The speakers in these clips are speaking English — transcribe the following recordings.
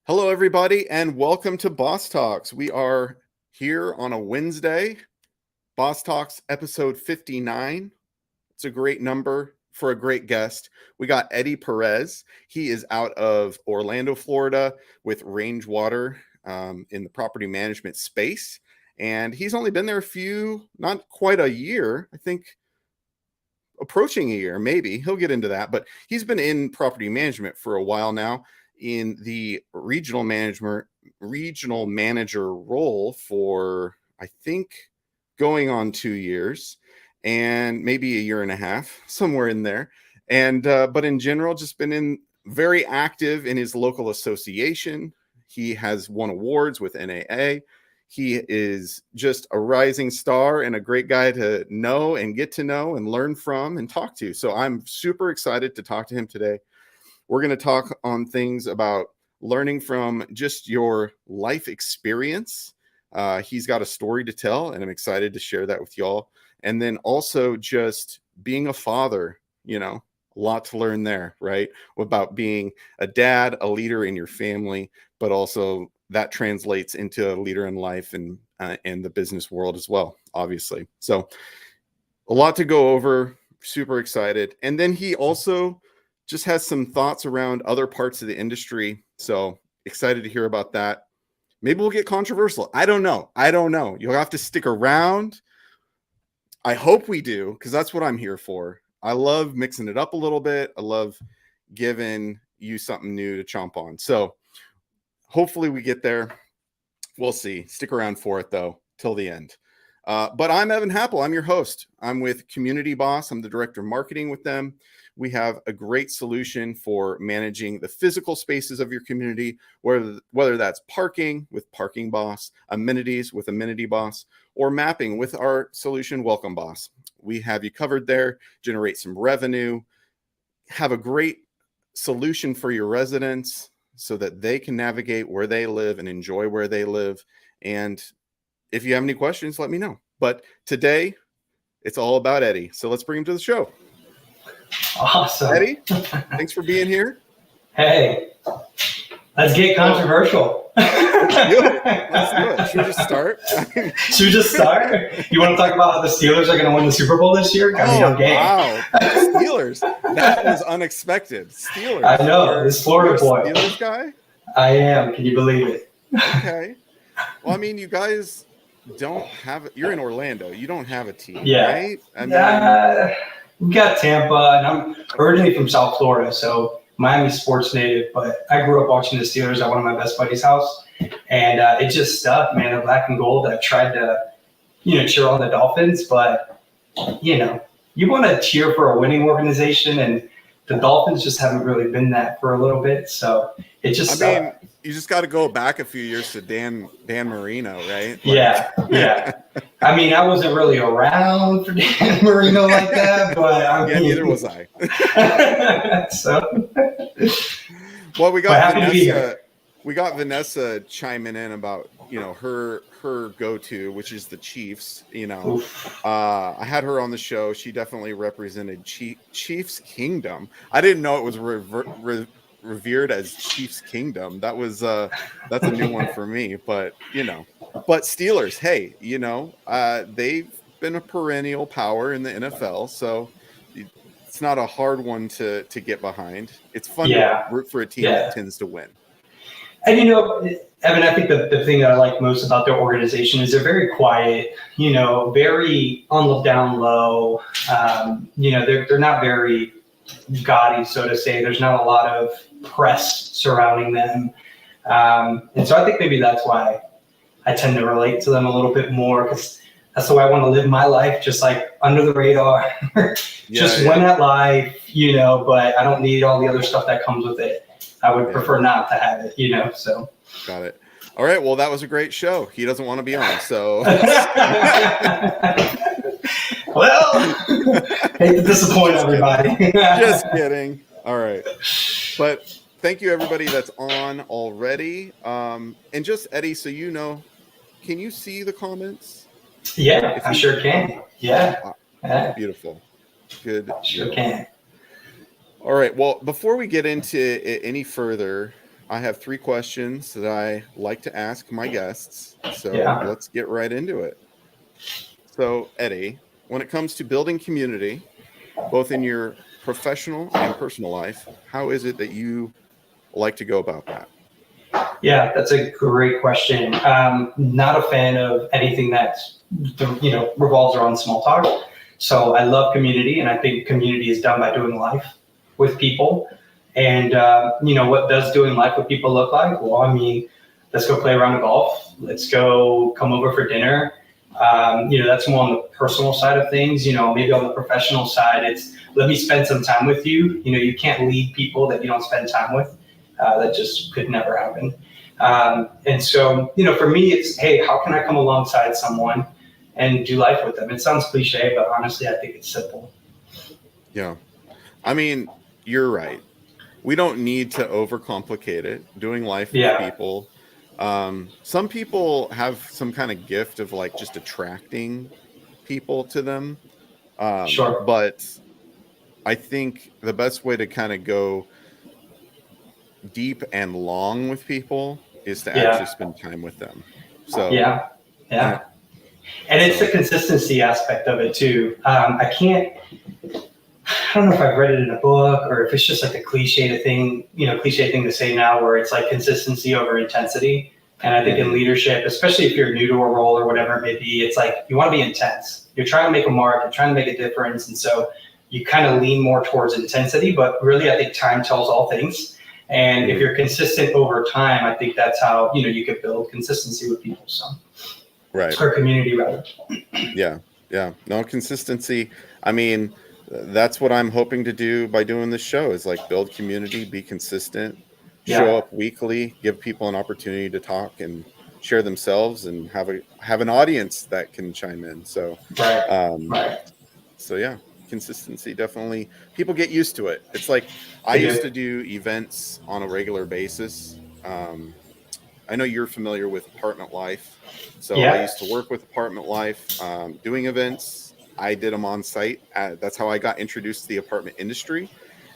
Hello, everybody, and welcome to Boss Talks. We are here on a Wednesday. Boss Talks episode 59. It's a great number for a great guest. We got Eddy Perez. He is out of Orlando, Florida with Range Water in the property management space. And he's only been there not quite a year, I think approaching a year, maybe. He'll get into that. But he's been in property management for a while now, in the regional manager role for, I think, going on 2 years and maybe a year and a half, somewhere in there. And but in general, just been very active in his local association. He has won awards with NAA. He is just a rising star and a great guy to know and get to know and learn from and talk to. So I'm super excited to talk to him today. We're going to talk on things about learning from just your life experience. He's got a story to tell, and I'm excited to share that with y'all. And then also just being a father, a lot to learn there, right? About being a dad, a leader in your family, but also that translates into a leader in life and the business world as well, obviously. So a lot to go over. Super excited. And then he also just has some thoughts around other parts of the industry. So excited to hear about that. Maybe we'll get controversial. I don't know. You'll have to stick around. I hope we do, because that's what I'm here for. I love mixing it up a little bit. I love giving you something new to chomp on. So hopefully we get there. We'll see. Stick around for it, though, till the end. But I'm Evan Happel. I'm your host. I'm with Community Boss. I'm the director of marketing with them. We have a great solution for managing the physical spaces of your community, whether that's parking with Parking Boss, amenities with Amenity Boss, or mapping with our solution Welcome Boss. We have you covered there, generate some revenue, have a great solution for your residents so that they can navigate where they live and enjoy where they live. And if you have any questions, let me know. But today, it's all about Eddy. So let's bring him to the show. Awesome. Eddy, thanks for being here. Hey, let's get controversial. Let's do it. Should we just start? Should we just start? You want to talk about how the Steelers are going to win the Super Bowl this year? Wow. Steelers. That was unexpected. Steelers. I know. This Florida boy. Steelers guy? I am. Can you believe it? Okay. Well, I mean, you guys don't have – you're in Orlando. You don't have a team, right? I mean, we got Tampa, and I'm originally from South Florida, so Miami sports native, but I grew up watching the Steelers at one of my best buddies' house, and it just stuck, man. The black and gold. I've tried to, cheer on the Dolphins, but, you want to cheer for a winning organization, and the Dolphins just haven't really been that for a little bit, so it just stuck. I mean, you just got to go back a few years to Dan Marino, right? Yeah. I mean, I wasn't really around for Dan Marino like that, but neither was I. So, well, we got Vanessa chiming in about her go-to, which is the Chiefs. I had her on the show. She definitely represented Chiefs Kingdom. I didn't know it was revered as Chiefs Kingdom. That's a new one for me, but but Steelers, hey, they've been a perennial power in the NFL, so it's not a hard one to get behind. It's fun to root for a team that tends to win. And Evan, I think the thing that I like most about their organization is they're very quiet, very on the down low. They're not very gaudy, so to say. There's not a lot of press surrounding them. And so I think maybe that's why I tend to relate to them a little bit more, because that's the way I want to live my life, just like under the radar, win at life, but I don't need all the other stuff that comes with it. I would prefer not to have it, so. Got it. All right. Well, that was a great show. He doesn't want to be on, so. Well, hate to disappoint everybody. Just kidding. All right. But thank you, everybody that's on already. And just, Eddy, so can you see the comments? Yeah, I sure can. Yeah. Beautiful. Good. Sure can. All right. Well, before we get into it any further, I have 3 questions that I like to ask my guests. So Yeah. let's get right into it. So, Eddie, when it comes to building community, both in your professional and personal life, how is it that you like to go about that? Yeah, that's a great question. Not a fan of anything that's, revolves around small talk. So I love community, and I think community is done by doing life with people. And, what does doing life with people look like? Well, I mean, let's go play around golf. Let's go come over for dinner. That's more on the personal side of things. Maybe on the professional side, it's let me spend some time with you. You can't lead people that you don't spend time with. That just could never happen. And so, for me, it's, hey, how can I come alongside someone and do life with them? It sounds cliche, but honestly, I think it's simple. Yeah. I mean, you're right. We don't need to overcomplicate it. Doing life with people. Some people have some kind of gift of like just attracting people to them. Sure. But I think the best way to kind of go deep and long with people is to actually spend time with them. So yeah. And it's the consistency aspect of it too. I don't know if I've read it in a book or if it's just like a cliche thing to say now, where it's like consistency over intensity. And I think in leadership, especially if you're new to a role or whatever it may be, it's like you want to be intense. You're trying to make a mark, you're trying to make a difference. And so you kind of lean more towards intensity, but really I think time tells all things. And if you're consistent over time, I think that's how, you could build consistency with people. So, right. Or community rather. Yeah. No, consistency. I mean, that's what I'm hoping to do by doing this show is like build community, be consistent, show up weekly, give people an opportunity to talk and share themselves and have an audience that can chime in. So, So yeah, consistency, definitely. People get used to it. It's like I used to do events on a regular basis. I know you're familiar with Apartment Life. So I used to work with Apartment Life, doing events. I did them on site. That's how I got introduced to the apartment industry.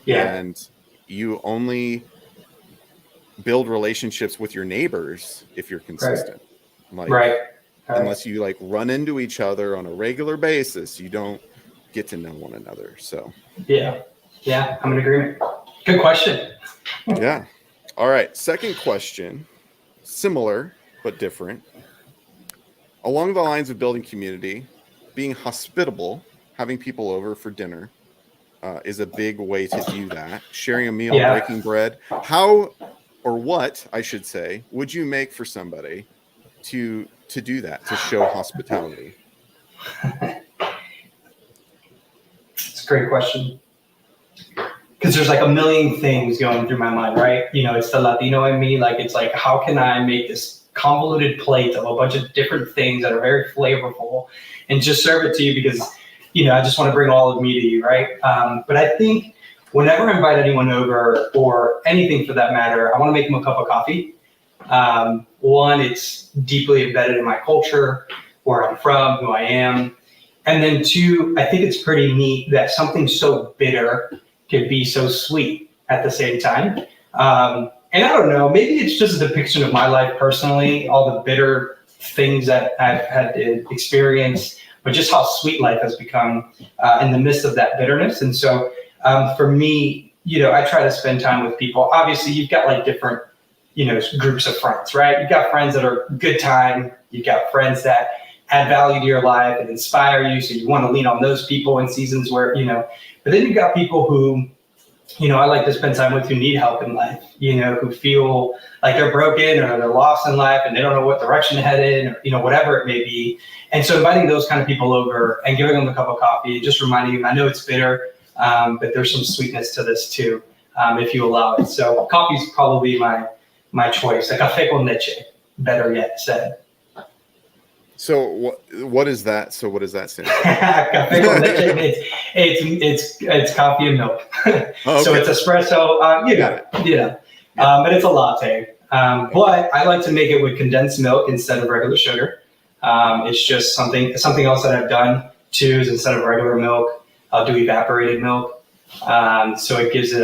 And you only build relationships with your neighbors if you're consistent. Unless you like run into each other on a regular basis, you don't get to know one another. So I'm in agreement. Good question. Yeah. All right. Second question, similar but different. Along the lines of building community, being hospitable, having people over for dinner is a big way to do that. Sharing a meal, breaking bread. How or what, I should say, would you make for somebody to do that, to show hospitality? It's a great question. Because there's like a million things going through my mind, right? It's the Latino in me. Like, it's like, how can I make this convoluted plate of a bunch of different things that are very flavorful and just serve it to you because, I just want to bring all of me to you, right? But I think whenever I invite anyone over or anything for that matter, I want to make them a cup of coffee. One, it's deeply embedded in my culture, where I'm from, who I am. And then two, I think it's pretty neat that something so bitter can be so sweet at the same time. And I don't know, maybe it's just a depiction of my life personally, all the bitter things that I've had to experience, but just how sweet life has become in the midst of that bitterness. And so for me, I try to spend time with people. Obviously, you've got like different, groups of friends, right? You've got friends that are good time. You've got friends that add value to your life and inspire you. So you want to lean on those people in seasons where, but then you've got people who, I like to spend time with who need help in life, who feel like they're broken or they're lost in life and they don't know what direction to head in or, whatever it may be. And so inviting those kind of people over and giving them a cup of coffee, just reminding them, I know it's bitter, but there's some sweetness to this too, if you allow it. So coffee's probably my choice, a café con leche, better yet said. So what is that? So what does that stand for? Café con leche, it's coffee and milk. So it's espresso, but it's a latte. But I like to make it with condensed milk instead of regular sugar. It's just something else that I've done too is instead of regular milk, I'll do evaporated milk. So it gives it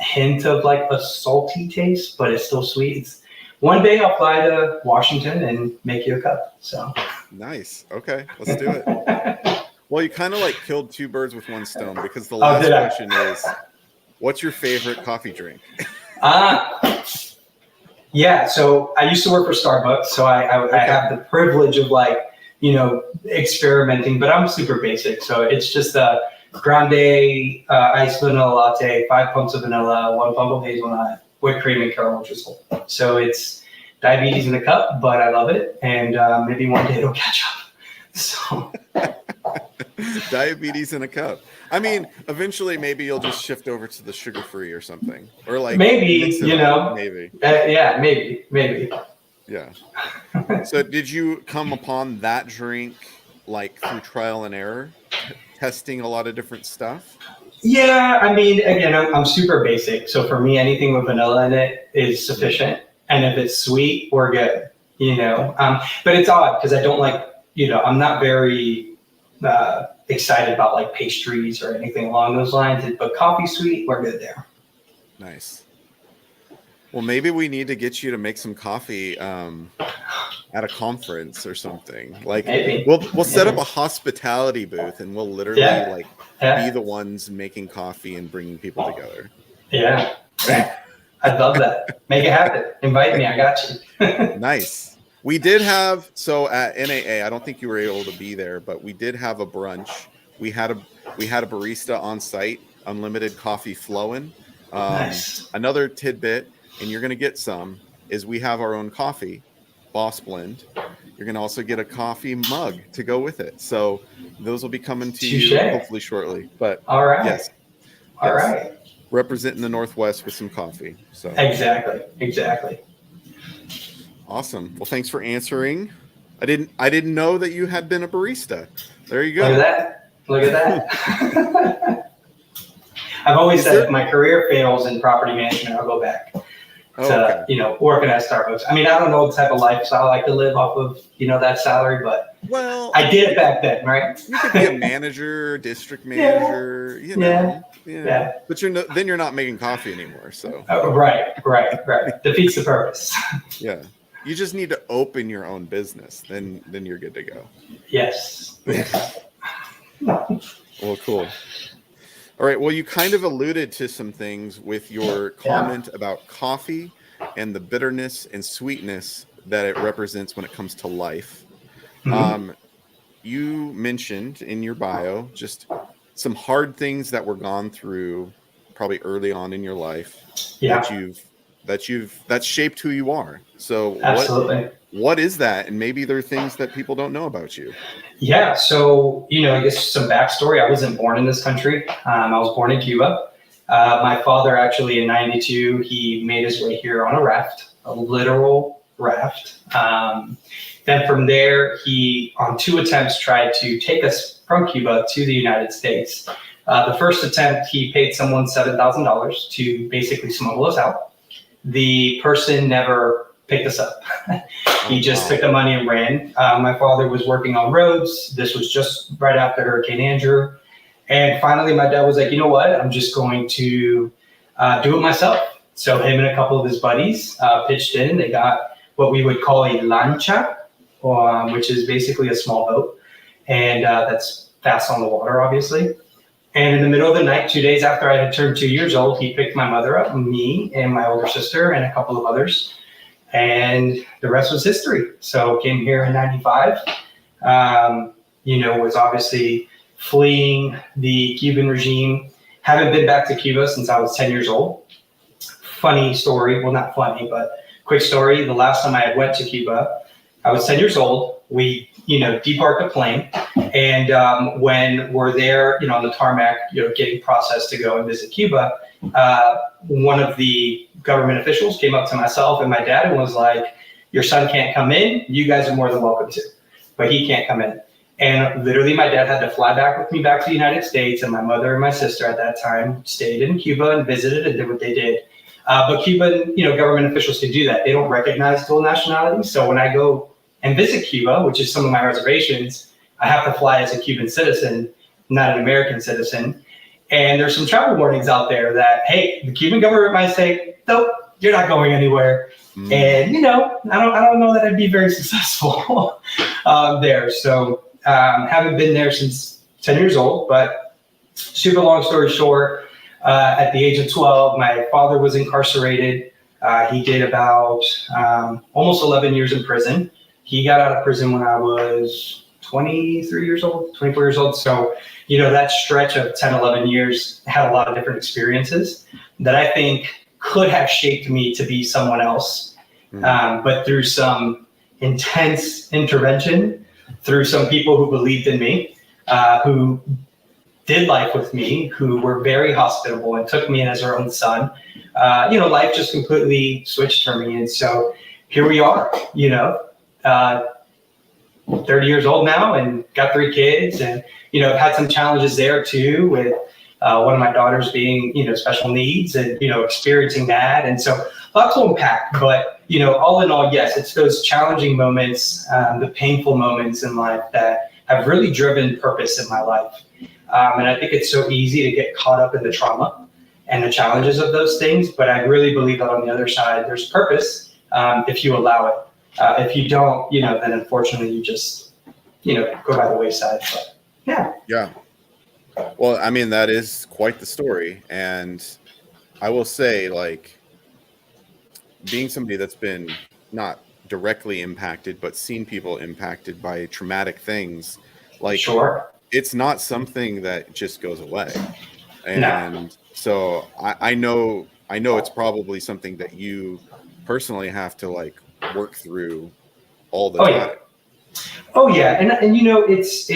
hint of like a salty taste, but it's still sweet. One day I'll fly to Washington and make you a cup. So nice. Okay, let's do it. Well, you kind of like killed two birds with one stone, because the last question is, what's your favorite coffee drink? Yeah, so I used to work for Starbucks, so I have the privilege of like, experimenting, but I'm super basic. So it's just a grande iced vanilla latte, 5 pumps of vanilla, 1 pump of hazelnut, whipped cream, and caramel drizzle. So it's diabetes in a cup, but I love it, and maybe one day it'll catch up. So diabetes in a cup. I mean, eventually maybe you'll just shift over to the sugar-free or something, or like maybe, maybe. Yeah, maybe. Yeah. So did you come upon that drink like through trial and error, testing a lot of different stuff? Yeah, I mean, again, I'm super basic. So for me, anything with vanilla in it is sufficient. And if it's sweet, we're good, But it's odd because I don't like, I'm not very excited about like pastries or anything along those lines. But coffee sweet, we're good there. Nice. Well, maybe we need to get you to make some coffee at a conference or something. Like maybe. we'll set up a hospitality booth, and we'll literally be the ones making coffee and bringing people together. Yeah. I'd love that. Make it happen. Invite me. I got you. Nice. We did have, so at NAA, I don't think you were able to be there, but we did have a brunch. We had a barista on site, unlimited coffee flowing. Nice. Another tidbit, and you're going to get some, is we have our own coffee, Boss Blend. You're going to also get a coffee mug to go with it. So those will be coming to you hopefully shortly. But all right. Yes. All right. Representing the Northwest with some coffee. So Exactly. Awesome. Well, thanks for answering. I didn't know that you had been a barista. There you go. Look at that. I've always said if my career fails in property management, I'll go back to working at Starbucks. I mean, I don't know what type of lifestyle I could live off of, that salary, but I did it back then, right? You could be a manager, district manager, Yeah. But then you're not making coffee anymore. So right. Defeats the purpose. Yeah. You just need to open your own business. Then you're good to go. Yes. Well, cool. All right. Well, you kind of alluded to some things with your comment about coffee and the bitterness and sweetness that it represents when it comes to life. Mm-hmm. You mentioned in your bio just some hard things that were gone through probably early on in your life that's shaped who you are. So absolutely. What is that? And maybe there are things that people don't know about you. Yeah. So, I guess some backstory. I wasn't born in this country. I was born in Cuba. My father actually in 92, he made his way here on a raft, a literal raft. Then from there, he, on 2 attempts, tried to take us from Cuba to the United States. The first attempt, he paid someone $7,000 to basically smuggle us out. The person never picked us up. He just took the money and ran. My father was working on roads. This was just right after Hurricane Andrew. And finally, my dad was like, you know what? I'm just going to do it myself. So him and a couple of his buddies pitched in. They got what we would call a lancha, which is basically a small boat. And that's fast on the water, obviously. And in the middle of the night, 2 days after I had turned 2 years old, he picked my mother up, me and my older sister and a couple of others. And the rest was history. So came here in 95, was obviously fleeing the Cuban regime. Haven't been back to Cuba since I was 10 years old. Funny story, well, not funny, but quick story. The last time I went to Cuba, I was 10 years old. We, debarked a plane. And when we're there, on the tarmac, getting processed to go and visit Cuba, one of the government officials came up to myself and my dad and was like, your son can't come in. You guys are more than welcome to, but he can't come in. And literally my dad had to fly back with me back to the United States, and my mother and my sister at that time stayed in Cuba and visited and did what they did. But Cuban, government officials can do that. They don't recognize dual nationality. So when I go and visit Cuba, which is some of my reservations, I have to fly as a Cuban citizen, not an American citizen. And there's some travel warnings out there that, hey, the Cuban government might say, nope, you're not going anywhere. And, you know, I don't know that I'd be very successful there. So haven't been there since 10 years old, but super long story short, at the age of 12, my father was incarcerated. He did about almost 11 years in prison. He got out of prison when I was 23 years old, 24 years old. So, you know, that stretch of 10, 11 years had a lot of different experiences that I think could have shaped me to be someone else. But through some intense intervention, through some people who believed in me, who did life with me, who were very hospitable and took me in as their own son, you know, life just completely switched for me. And so here we are, you know, 30 years old now and got 3 kids. And, you know, I've had some challenges there too with one of my daughters being, you know, special needs and, you know, experiencing that. And so a lot to unpack, but, you know, all in all, yes, it's those challenging moments, the painful moments in life that have really driven purpose in my life. And I think it's so easy to get caught up in the trauma and the challenges of those things. But I really believe that on the other side, there's purpose if you allow it. If you don't, you know, then unfortunately you just, you know, go by the wayside. But yeah. Yeah. Well, I mean, that is quite the story. And I will say, like, being somebody that's been not directly impacted, but seen people impacted by traumatic things, like, Sure. It's not something that just goes away. And No. so I know it's probably something that you personally have to, like, work through all the time. Yeah. Oh yeah. And you know, it's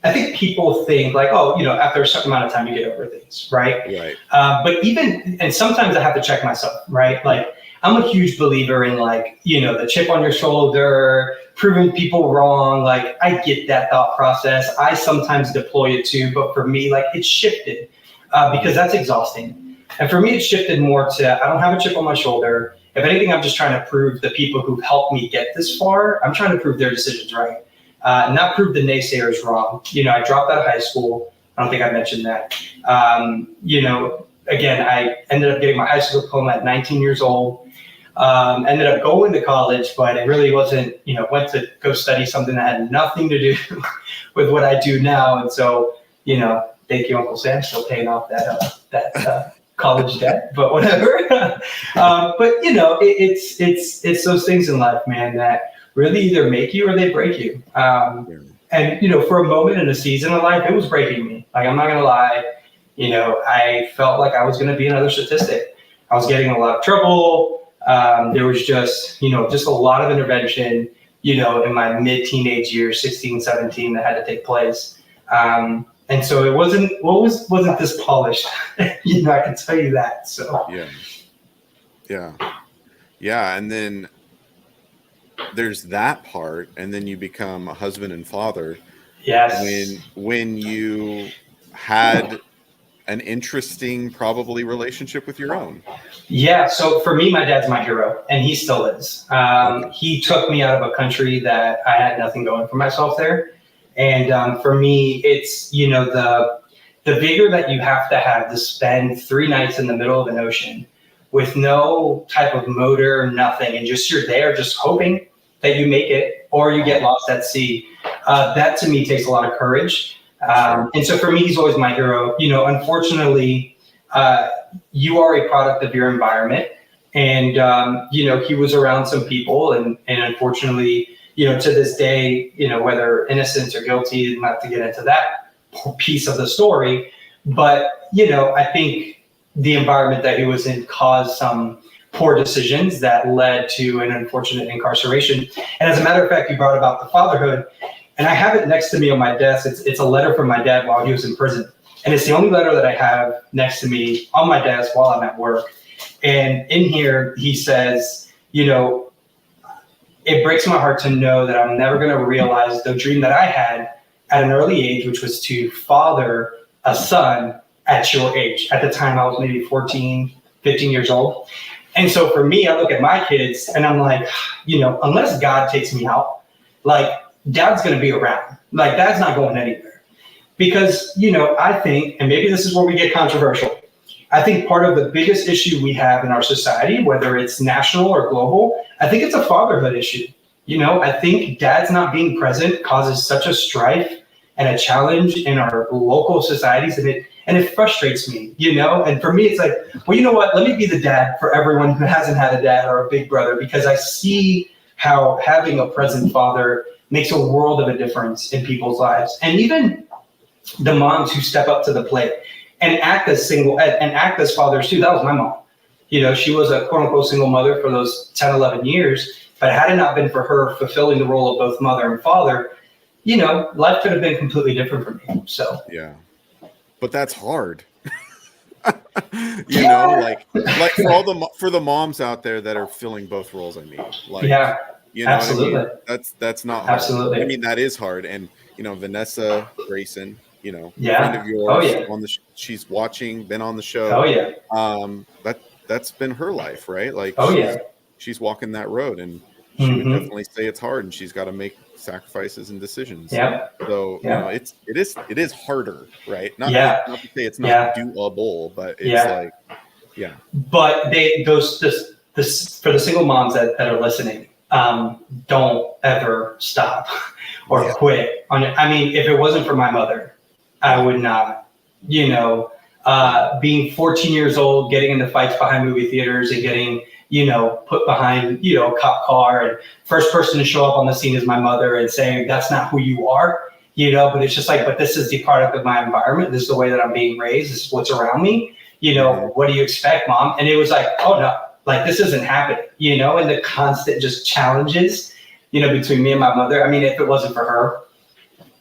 I think people think like, oh, you know, after a certain amount of time you get over things, right? Right. But even, and sometimes I have to check myself, right? Like, I'm a huge believer in, like, you know, the chip on your shoulder, proving people wrong. Like, I get that thought process. I sometimes deploy it too, but for me, like, it's shifted because that's exhausting. And for me, it shifted more to, I don't have a chip on my shoulder. If anything, I'm just trying to prove the people who've helped me get this far, I'm trying to prove their decisions right. Not prove the naysayers wrong. You know, I dropped out of high school. I don't think I mentioned that. You know, again, I ended up getting my high school diploma at 19 years old. Ended up going to college, but it really wasn't, you know, went to go study something that had nothing to do with what I do now. And so, you know, thank you, Uncle Sam, still paying off that college debt, but whatever. But, you know, it's those things in life, man, that really either make you or they break you. And, you know, for a moment in a season of life, it was breaking me. Like, I'm not going to lie. You know, I felt like I was going to be another statistic. I was getting in a lot of trouble. There was just, you know, just a lot of intervention, you know, in my mid-teenage years, 16, 17, that had to take place. And so it wasn't this polished, you know, I can tell you that. So yeah. And then there's that part, and then you become a husband and father. Yes. When you had an interesting, probably, relationship with your own. Yeah. So for me, my dad's my hero, and he still is. He took me out of a country that I had nothing going for myself there. And for me, it's, you know, the vigor that you have to spend 3 nights in the middle of an ocean with no type of motor, nothing, and just you're there just hoping that you make it or you get lost at sea. That to me takes a lot of courage. And so for me, he's always my hero. You know, unfortunately, you are a product of your environment. And, you know, he was around some people and unfortunately, you know, to this day, you know, whether innocent or guilty, not to get into that piece of the story, but, you know, I think the environment that he was in caused some poor decisions that led to an unfortunate incarceration. And as a matter of fact, you brought about the fatherhood, and I have it next to me on my desk. It's a letter from my dad while he was in prison. And it's the only letter that I have next to me on my desk while I'm at work. And in here, he says, you know, it breaks my heart to know that I'm never going to realize the dream that I had at an early age, which was to father a son at your age. At the time, I was maybe 14, 15 years old. And so for me, I look at my kids and I'm like, you know, unless God takes me out, like, dad's going to be around. Like, dad's not going anywhere. Because, I think, and maybe this is where we get controversial, I think part of the biggest issue we have in our society, whether it's national or global, I think it's a fatherhood issue. I think dads not being present causes such a strife and a challenge in our local societies, and it frustrates me, And for me, it's like, well, you know what? Let me be the dad for everyone who hasn't had a dad or a big brother, because I see how having a present father makes a world of a difference in people's lives. And even the moms who step up to the plate and act as fathers too. That was my mom. She was a quote unquote single mother for those 10, 11 years. But had it not been for her fulfilling the role of both mother and father, life could have been completely different for me. So yeah, but that's hard. Like for the moms out there that are filling both roles. I mean, like, absolutely. What I mean? That's not hard. Absolutely. I mean, that is hard. And Vanessa Grayson, Yeah. friend of yours, Oh, yeah. she's watching, been on the show. Oh, yeah. That's been her life, right? Like, she's walking that road, and she would definitely say it's hard, and she's got to make sacrifices and decisions. Yeah. So it is harder, right? Not to say it's not doable, but it's like, yeah. But for the single moms that are listening, don't ever stop or quit on it. I mean, if it wasn't for my mother, I would not, being 14 years old, getting into fights behind movie theaters and getting, put behind, a cop car, and first person to show up on the scene is my mother and saying, that's not who you are, but it's just like, but this is the product of my environment. This is the way that I'm being raised. This is what's around me. What do you expect, Mom? And it was like, oh no, like this isn't happening, and the constant just challenges, between me and my mother. I mean, if it wasn't for her,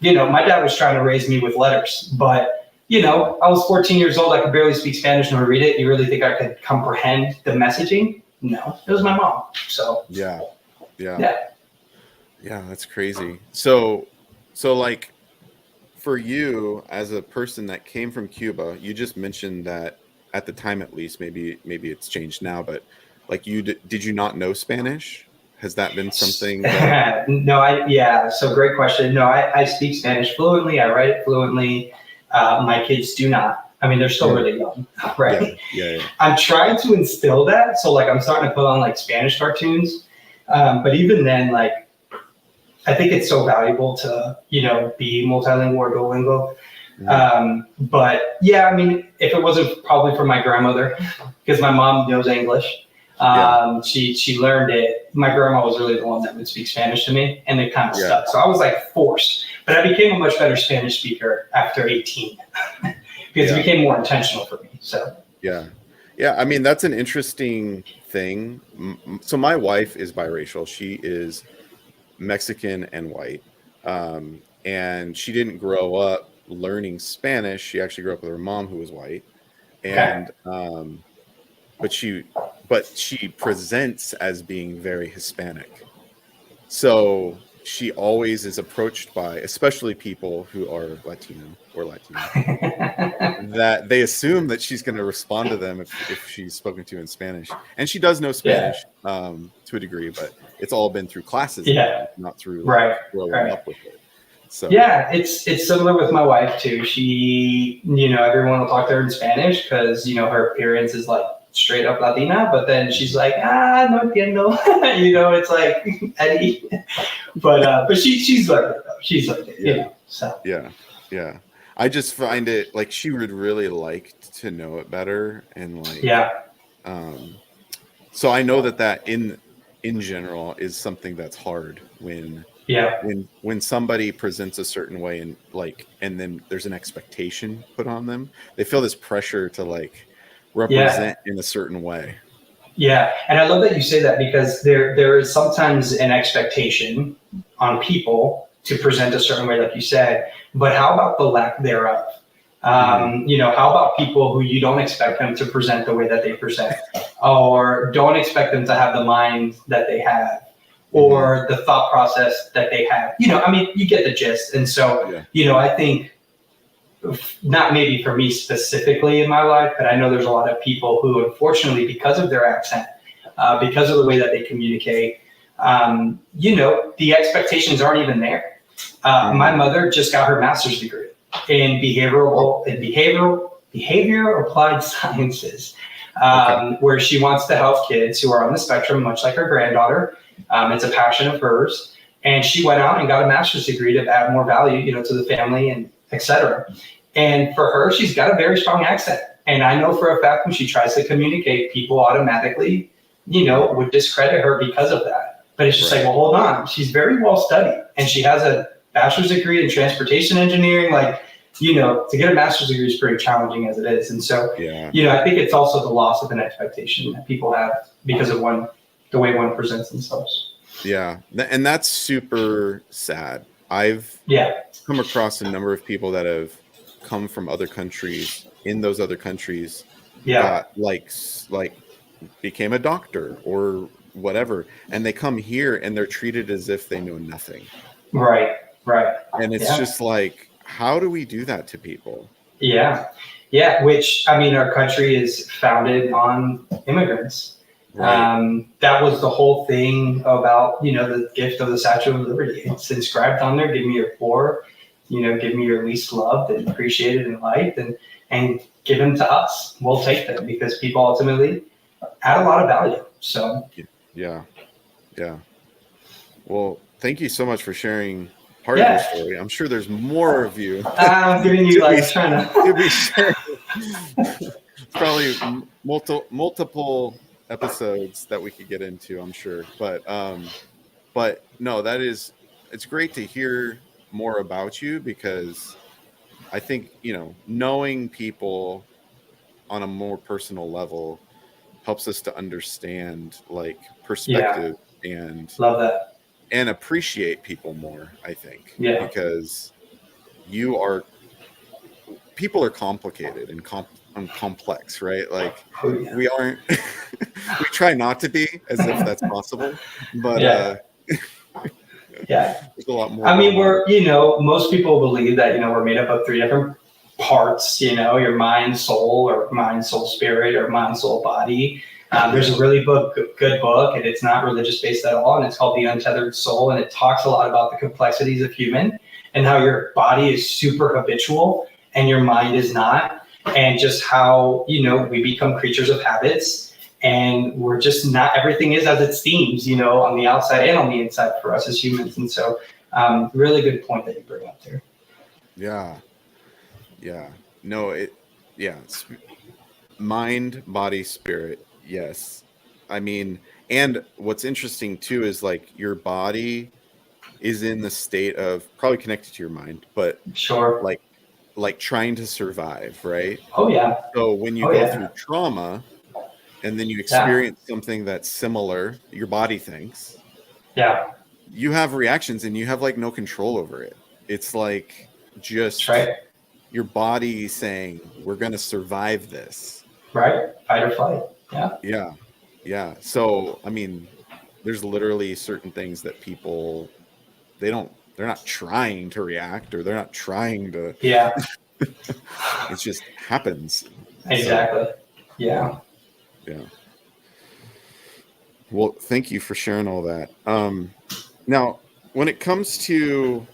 my dad was trying to raise me with letters, but I was 14 years old. I could barely speak Spanish nor read it. You really think I could comprehend the messaging? No, it was my mom. So yeah, that's crazy. So like, for you as a person that came from Cuba, you just mentioned that at the time, at least, maybe it's changed now, but like, did you not know Spanish? Has that been something that... No, so great question. No, I speak Spanish fluently. I write it fluently. My kids do not. I mean, they're still really young, right? Yeah. I'm trying to instill that. So like, I'm starting to put on like Spanish cartoons. But even then, like, I think it's so valuable to, be multilingual or Duolingo. But yeah, I mean, if it wasn't probably for my grandmother, because my mom knows English, she learned it. My grandma was really the one that would speak Spanish to me, and it kind of stuck. So I was like forced, but I became a much better Spanish speaker after 18 because it became more intentional for me. So yeah. I mean, that's an interesting thing. So my wife is biracial. She is Mexican and white, and she didn't grow up learning Spanish. She actually grew up with her mom, who was white, and but she presents as being very Hispanic. So she always is approached by, especially people who are Latino or Latino, that they assume that she's going to respond to them if she's spoken to in Spanish. And she does know Spanish to a degree, but it's all been through classes, not through growing up with it. So it's similar with my wife too. She, everyone will talk to her in Spanish because, her appearance is like straight up Latina, but then she's like, no entiendo. It's like Eddie. But she's like it though. She's like it, So yeah. I just find it like she would really like to know it better, and like so I know that in general is something that's hard when somebody presents a certain way and then there's an expectation put on them. They feel this pressure to like represent in a certain way. Yeah, and I love that you say that, because there is sometimes an expectation on people to present a certain way, like you said, but how about the lack thereof? How about people who you don't expect them to present the way that they present, or don't expect them to have the mind that they have, or the thought process that they have? You get the gist. And so, I think, not maybe for me specifically in my life, but I know there's a lot of people who, unfortunately, because of their accent, because of the way that they communicate, the expectations aren't even there. My mother just got her master's degree. in behavior applied sciences, where she wants to help kids who are on the spectrum, much like her granddaughter. It's a passion of hers. And she went out and got a master's degree to add more value, to the family and et cetera. And for her, she's got a very strong accent. And I know for a fact when she tries to communicate, people automatically, would discredit her because of that. But it's just like, well, hold on. She's very well studied and she has a bachelor's degree in transportation engineering. Like, to get a master's degree is pretty challenging as it is. And so, I think it's also the loss of an expectation that people have because of the way one presents themselves. Yeah. And that's super sad. I've come across a number of people that have come from other countries, in those other countries, that like became a doctor or whatever, and they come here and they're treated as if they know nothing. Right. And it's just like, how do we do that to people? Yeah, which, our country is founded on immigrants. Right. That was the whole thing about, the gift of the Statue of Liberty. It's inscribed on there, give me your poor, give me your least loved and appreciated and liked, and give them to us. We'll take them because people ultimately add a lot of value. So. Yeah. Well, thank you so much for sharing part of your story. I'm sure there's more of you. I'm giving you trying to be sure. Probably multiple episodes that we could get into, I'm sure. But no, it's great to hear more about you, because I think, knowing people on a more personal level helps us to understand like perspective and love that, and appreciate people more, I think. Because people are complicated and complex, right? Like we aren't, we try not to be, as if that's possible, but there's a lot more. we're, most people believe that, we're made up of 3 different parts, your mind, soul, or mind, soul, spirit, or mind, soul, body. There's a really good book, and it's not religious based at all, and it's called The Untethered Soul, and it talks a lot about the complexities of human and how your body is super habitual and your mind is not, and just how, we become creatures of habits, and we're just not, everything is as it seems, on the outside and on the inside for us as humans. And so really good point that you bring up there. No, it's mind, body, spirit. Yes. And what's interesting too is like your body is in the state of probably connected to your mind, but sure, like trying to survive, right? Oh yeah. So when you go through trauma and then you experience something that's similar, your body thinks. Yeah. You have reactions and you have like no control over it. It's like just your body saying, we're going to survive this. Right. Fight or flight. Yeah. So, there's literally certain things that people, they're not trying to react, or they're not trying to. It just happens. Exactly. So, yeah. Well, thank you for sharing all that. Now, when it comes to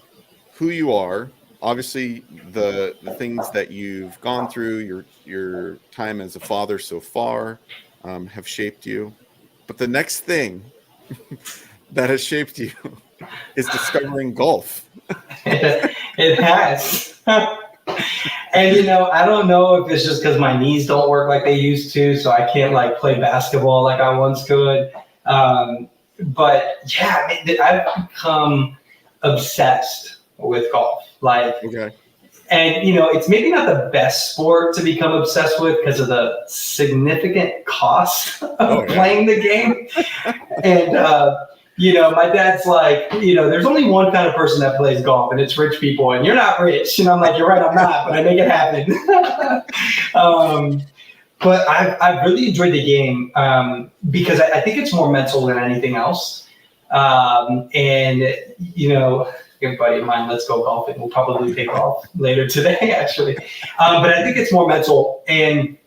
who you are, obviously the things that you've gone through, your time as a father so far, have shaped you. But the next thing that has shaped you is discovering golf. It has. And, I don't know if it's just because my knees don't work like they used to, so I can't play basketball like I once could. But yeah, I've become obsessed with golf. And, it's maybe not the best sport to become obsessed with because of the significant cost of playing the game. And, my dad's like, there's only one kind of person that plays golf, and it's rich people, and you're not rich. And I'm like, you're right, I'm not, but I make it happen. But I've really enjoyed the game because I think it's more mental than anything else. And, good buddy of mine, let's go golfing. We'll probably take off later today, actually. But I think it's more mental. And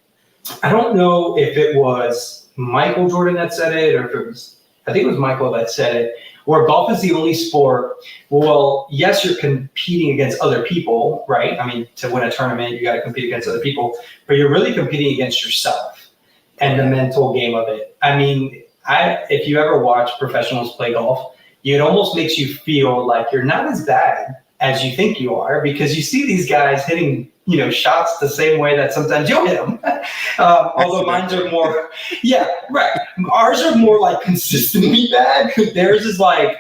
I don't know if it was Michael Jordan that said it, or if it was, I think it was Michael that said it, where golf is the only sport. Well, yes, you're competing against other people, right? I mean, to win a tournament, you got to compete against other people, but you're really competing against yourself and the mental game of it. I mean, if you ever watch professionals play golf, it almost makes you feel like you're not as bad as you think you are, because you see these guys hitting, shots the same way that sometimes you'll hit them. Although mine's are more, right. Ours are more like consistently bad. Theirs is like,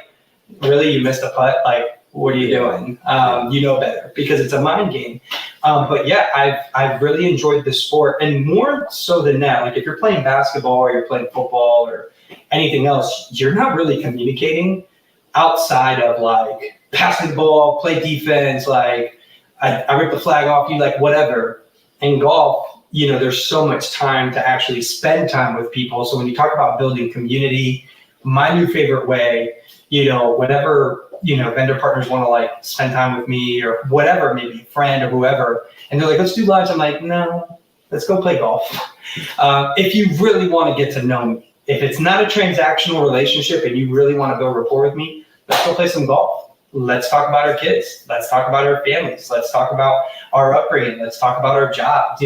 really, you missed a putt? Like, what are you doing? You know better, because it's a mind game. But yeah, I've really enjoyed the sport, and more so than that, like if you're playing basketball or you're playing football or anything else, you're not really communicating outside of like passing the ball, play defense, like I rip the flag off you, like whatever. In golf, there's so much time to actually spend time with people. So when you talk about building community, my new favorite way, whenever, vendor partners want to like spend time with me or whatever, maybe a friend or whoever, and they're like, let's do lunch. I'm like, no, let's go play golf. If you really want to get to know me, if it's not a transactional relationship and you really want to build rapport with me, let's go play some golf. Let's talk about our kids. Let's talk about our families. Let's talk about our upbringing. Let's talk about our jobs.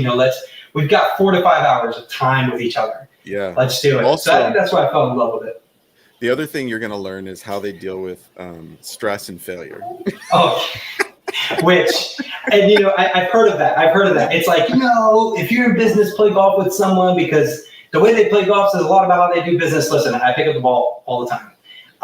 We've got 4 to 5 hours of time with each other. Yeah. Let's do it. Also, so I think that's why I fell in love with it. The other thing you're going to learn is how they deal with stress and failure. Oh, which, and I've heard of that. It's like, if you're in business, play golf with someone, because the way they play golf says a lot about how they do business. Listen, I pick up the ball all the time.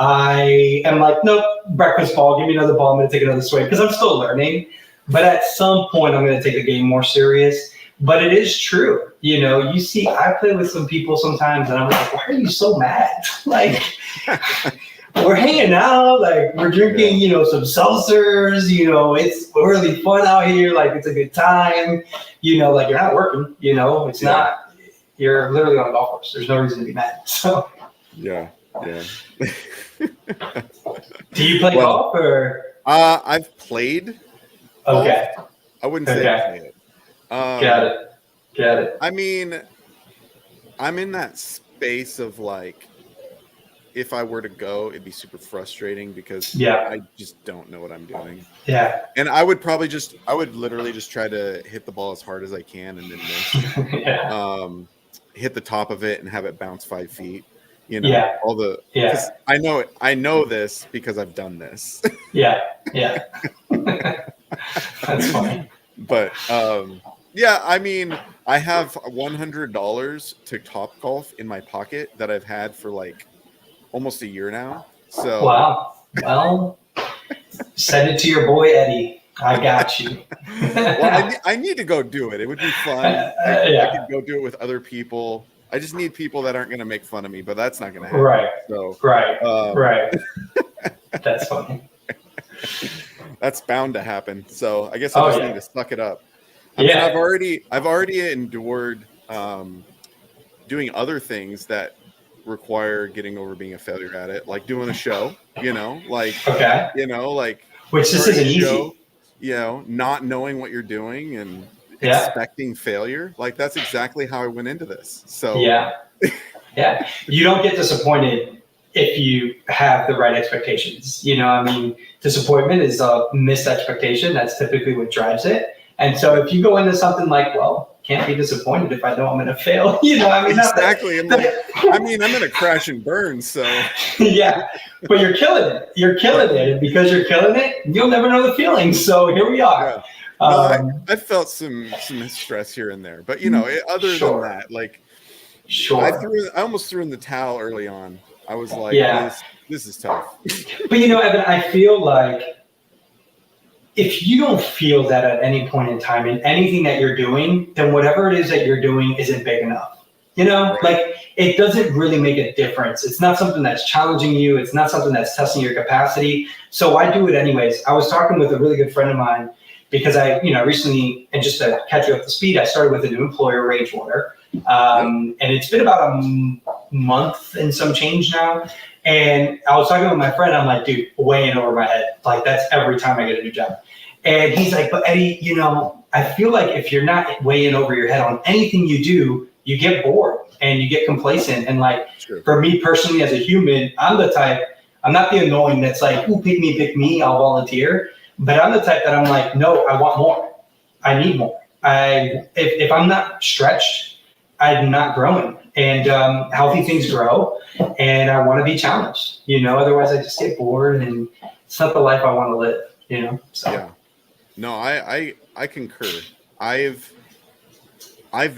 I am like, nope, breakfast ball, give me another ball, I'm going to take another swing, because I'm still learning. But at some point, I'm going to take the game more serious. But it is true. You see, I play with some people sometimes, and I'm like, why are you so mad? Like, we're hanging out, like, we're drinking, some seltzers, it's really fun out here, like, it's a good time. Like, you're not working, it's not, you're literally on a golf course. There's no reason to be mad. So, yeah. Do you play golf or? I've played. Okay. Golf. I wouldn't say I played it. Got it. I mean, I'm in that space of like, if I were to go, it'd be super frustrating because I just don't know what I'm doing. Yeah. And I would literally just try to hit the ball as hard as I can and then miss. Hit the top of it and have it bounce 5 feet. All the, I know this because I've done this. Yeah. That's funny. But, I mean, I have $100 to Topgolf in my pocket that I've had for like almost a year now. So, wow. Well, send it to your boy, Eddy. I got you. Well, I need to go do it. It would be fun. I could go do it with other people. I just need people that aren't going to make fun of me, but that's not going to happen. Right. So, right. That's funny. That's bound to happen. So I guess I just need to suck it up. I mean, I've already endured doing other things that require getting over being a failure at it, like doing a show. Which this isn't easy. Not knowing what you're doing and expecting failure. Like that's exactly how I went into this. So you don't get disappointed if you have the right expectations. Disappointment is a missed expectation. That's typically what drives it. And so if you go into something like, well, can't be disappointed if I know I'm going to fail. Exactly. I'm going to crash and burn. So but you're killing it. And because you're killing it, you'll never know the feeling. So here we are. I felt some stress here and there, but other than that, like, I almost threw in the towel early on. I was like, this is tough. But Evan, I feel like if you don't feel that at any point in time in anything that you're doing, then whatever it is that you're doing isn't big enough. Like it doesn't really make a difference. It's not something that's challenging you. It's not something that's testing your capacity. So I do it anyways. I was talking with a really good friend of mine because I recently, and just to catch you up to speed, I started with a new employer, Rangewater. And it's been about a month and some change now. And I was talking with my friend. I'm like, dude, way in over my head. Like that's every time I get a new job. And he's like, but Eddy, I feel like if you're not way in over your head on anything you do, you get bored and you get complacent. And like, for me personally as a human, I'm the type, I'm not the annoying that's like, ooh, pick me, I'll volunteer. But I'm the type that I'm like, no, I want more. I need more. If I'm not stretched, I'm not growing. And healthy things grow, and I want to be challenged. Otherwise I just get bored, and it's not the life I want to live. So. Yeah. No, I concur. I've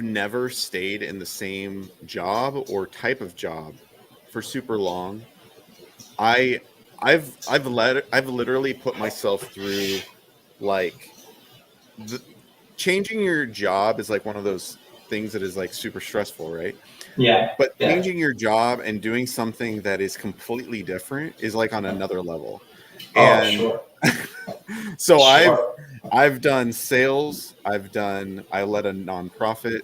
never stayed in the same job or type of job for super long. I've literally put myself through, like, changing your job is like one of those things that is like super stressful, right? Yeah. But changing your job and doing something that is completely different is like on another level. And sure. So Sure. I've done sales, I led a nonprofit,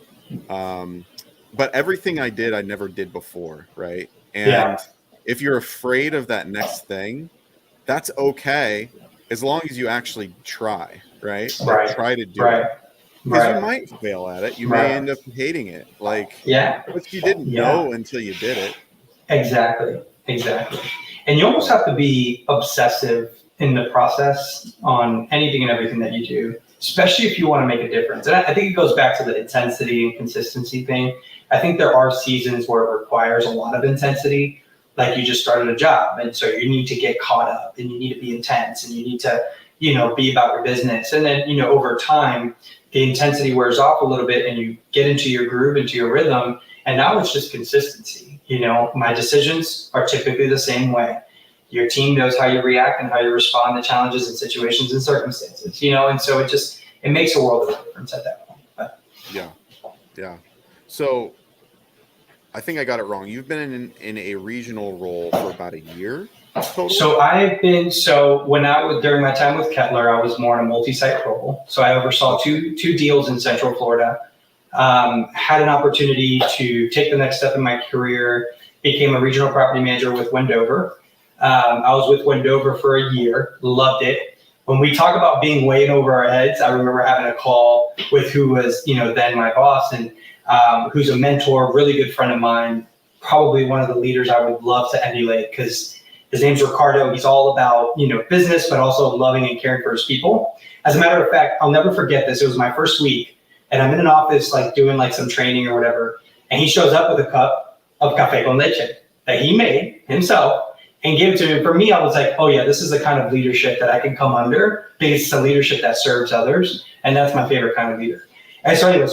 but everything I did, I never did before, right? And if you're afraid of that next thing, that's okay, as long as you actually try, right? Like, try to do it. Because you might fail at it. You may end up hating it. Like, but you didn't know until you did it. Exactly. And you almost have to be obsessive in the process on anything and everything that you do, especially if you want to make a difference. And I think it goes back to the intensity and consistency thing. I think there are seasons where it requires a lot of intensity, like you just started a job, and so you need to get caught up, and you need to be intense, and you need to, be about your business. And then, over time, the intensity wears off a little bit, and you get into your groove, into your rhythm, and now it's just consistency. My decisions are typically the same way. Your team knows how you react and how you respond to challenges and situations and circumstances, and so it makes a world of difference at that point. But. Yeah. So I think I got it wrong. You've been in a regional role for about a year total? So during my time with Kettler, I was more in a multi-site role. So I oversaw two deals in Central Florida. Had an opportunity to take the next step in my career, became a regional property manager with Wendover. I was with Wendover for a year, loved it. When we talk about being way over our heads, I remember having a call with who was, then my boss, and who's a mentor, really good friend of mine, probably one of the leaders I would love to emulate, because his name's Ricardo. He's all about, business, but also loving and caring for his people. As a matter of fact, I'll never forget this. It was my first week, and I'm in an office, doing some training or whatever, and he shows up with a cup of café con leche that he made himself and gave it to me. For me, I was like, oh yeah, this is the kind of leadership that I can come under, because it's a leadership that serves others, and that's my favorite kind of leader. And so anyway,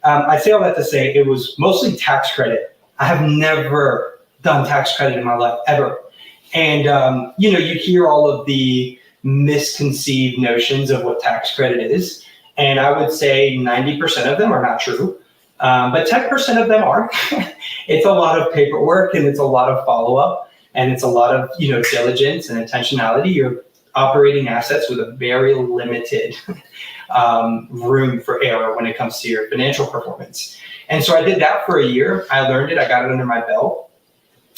I say all that to say it was mostly tax credit. I have never done tax credit in my life, ever. And, you hear all of the misconceived notions of what tax credit is. And I would say 90% of them are not true. But 10% of them are. It's a lot of paperwork, and it's a lot of follow-up, and it's a lot of, diligence and intentionality. You're operating assets with a very limited room for error when it comes to your financial performance. And so I did that for a year. I learned it. I got it under my belt.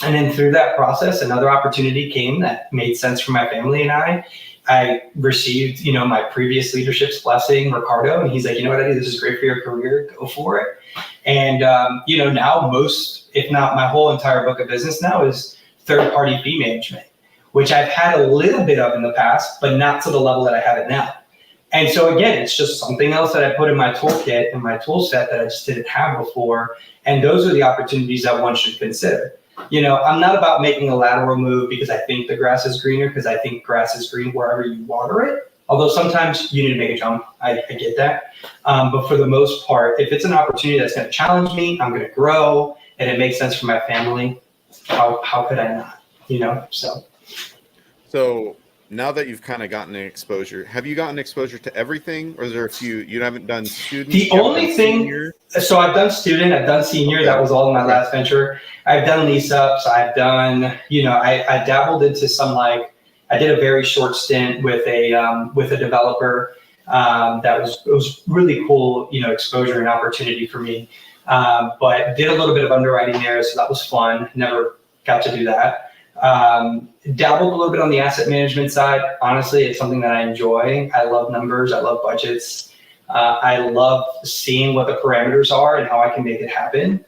And then through that process, another opportunity came that made sense for my family and I received, my previous leadership's blessing, Ricardo, and he's like, you know what, Eddie, this is great for your career. Go for it. And, now most, if not my whole entire book of business now, is third-party fee management, which I've had a little bit of in the past, but not to the level that I have it now. And so again, it's just something else that I put in my toolkit and my tool set that I just didn't have before. And those are the opportunities that one should consider. I'm not about making a lateral move because I think the grass is greener, because I think grass is green wherever you water it. Although sometimes you need to make a jump. I get that. But for the most part, if it's an opportunity that's going to challenge me, I'm going to grow, and it makes sense for my family, how could I not? So now that you've kind of gotten an exposure, have you gotten exposure to everything, or is there a few you haven't done? Students? The only thing, so I've done student, I've done senior. That was all in my last venture. I've done lease ups. I've done, I dabbled into some, I did a very short stint with a developer. It was really cool, exposure and opportunity for me. But did a little bit of underwriting there, so that was fun. Never got to do that. Dabbled a little bit on the asset management side. Honestly, it's something that I enjoy. I love numbers. I love budgets. I love seeing what the parameters are and how I can make it happen.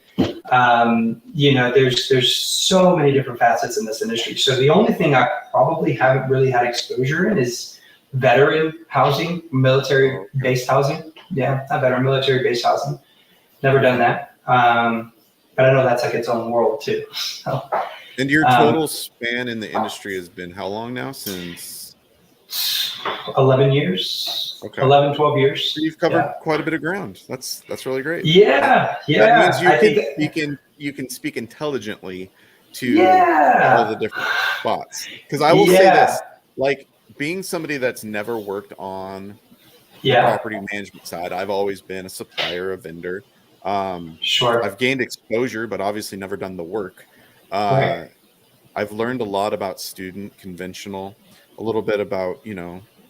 There's so many different facets in this industry. So the only thing I probably haven't really had exposure in is veteran housing, military-based housing. Yeah, not veteran, military-based housing. Never done that. But I know that's like its own world too. So, and your total span in the industry has been how long now? Since 11 years. Okay. 11, 12 years. So you've covered quite a bit of ground. That's really great. Yeah. That means you can speak intelligently to all the different spots. Because I will say this, like being somebody that's never worked on the property management side, I've always been a supplier, a vendor. Sure. I've gained exposure, but obviously never done the work. Right. I've learned a lot about student, conventional, a little bit about,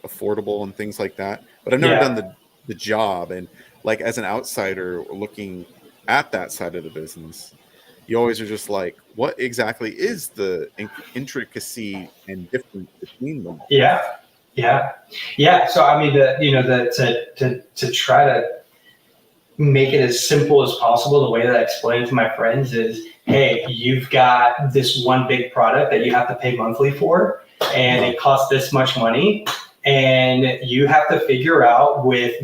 affordable and things like that. But I've never done the job. And like as an outsider looking at that side of the business, you always are just like, what exactly is the intricacy and difference between them? Yeah. So I mean, to try to make it as simple as possible, the way that I explain it to my friends is, hey, you've got this one big product that you have to pay monthly for, and it costs this much money, and you have to figure out with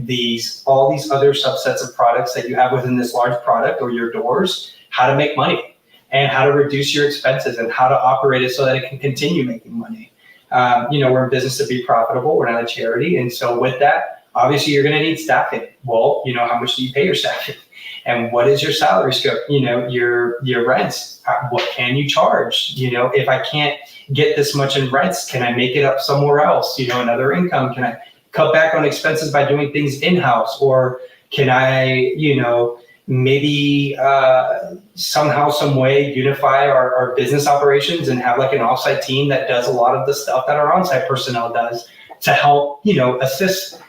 all these other subsets of products that you have within this large product or your doors, how to make money and how to reduce your expenses and how to operate it so that it can continue making money. We're in business to be profitable. We're not a charity. And so with that, obviously, you're going to need staffing. Well, how much do you pay your staffing? And what is your salary scope? Your rents. What can you charge? If I can't get this much in rents, can I make it up somewhere else? Another income. Can I cut back on expenses by doing things in-house? Or can I, maybe somehow, some way unify our business operations and have like an offsite team that does a lot of the stuff that our on-site personnel does to help, assist.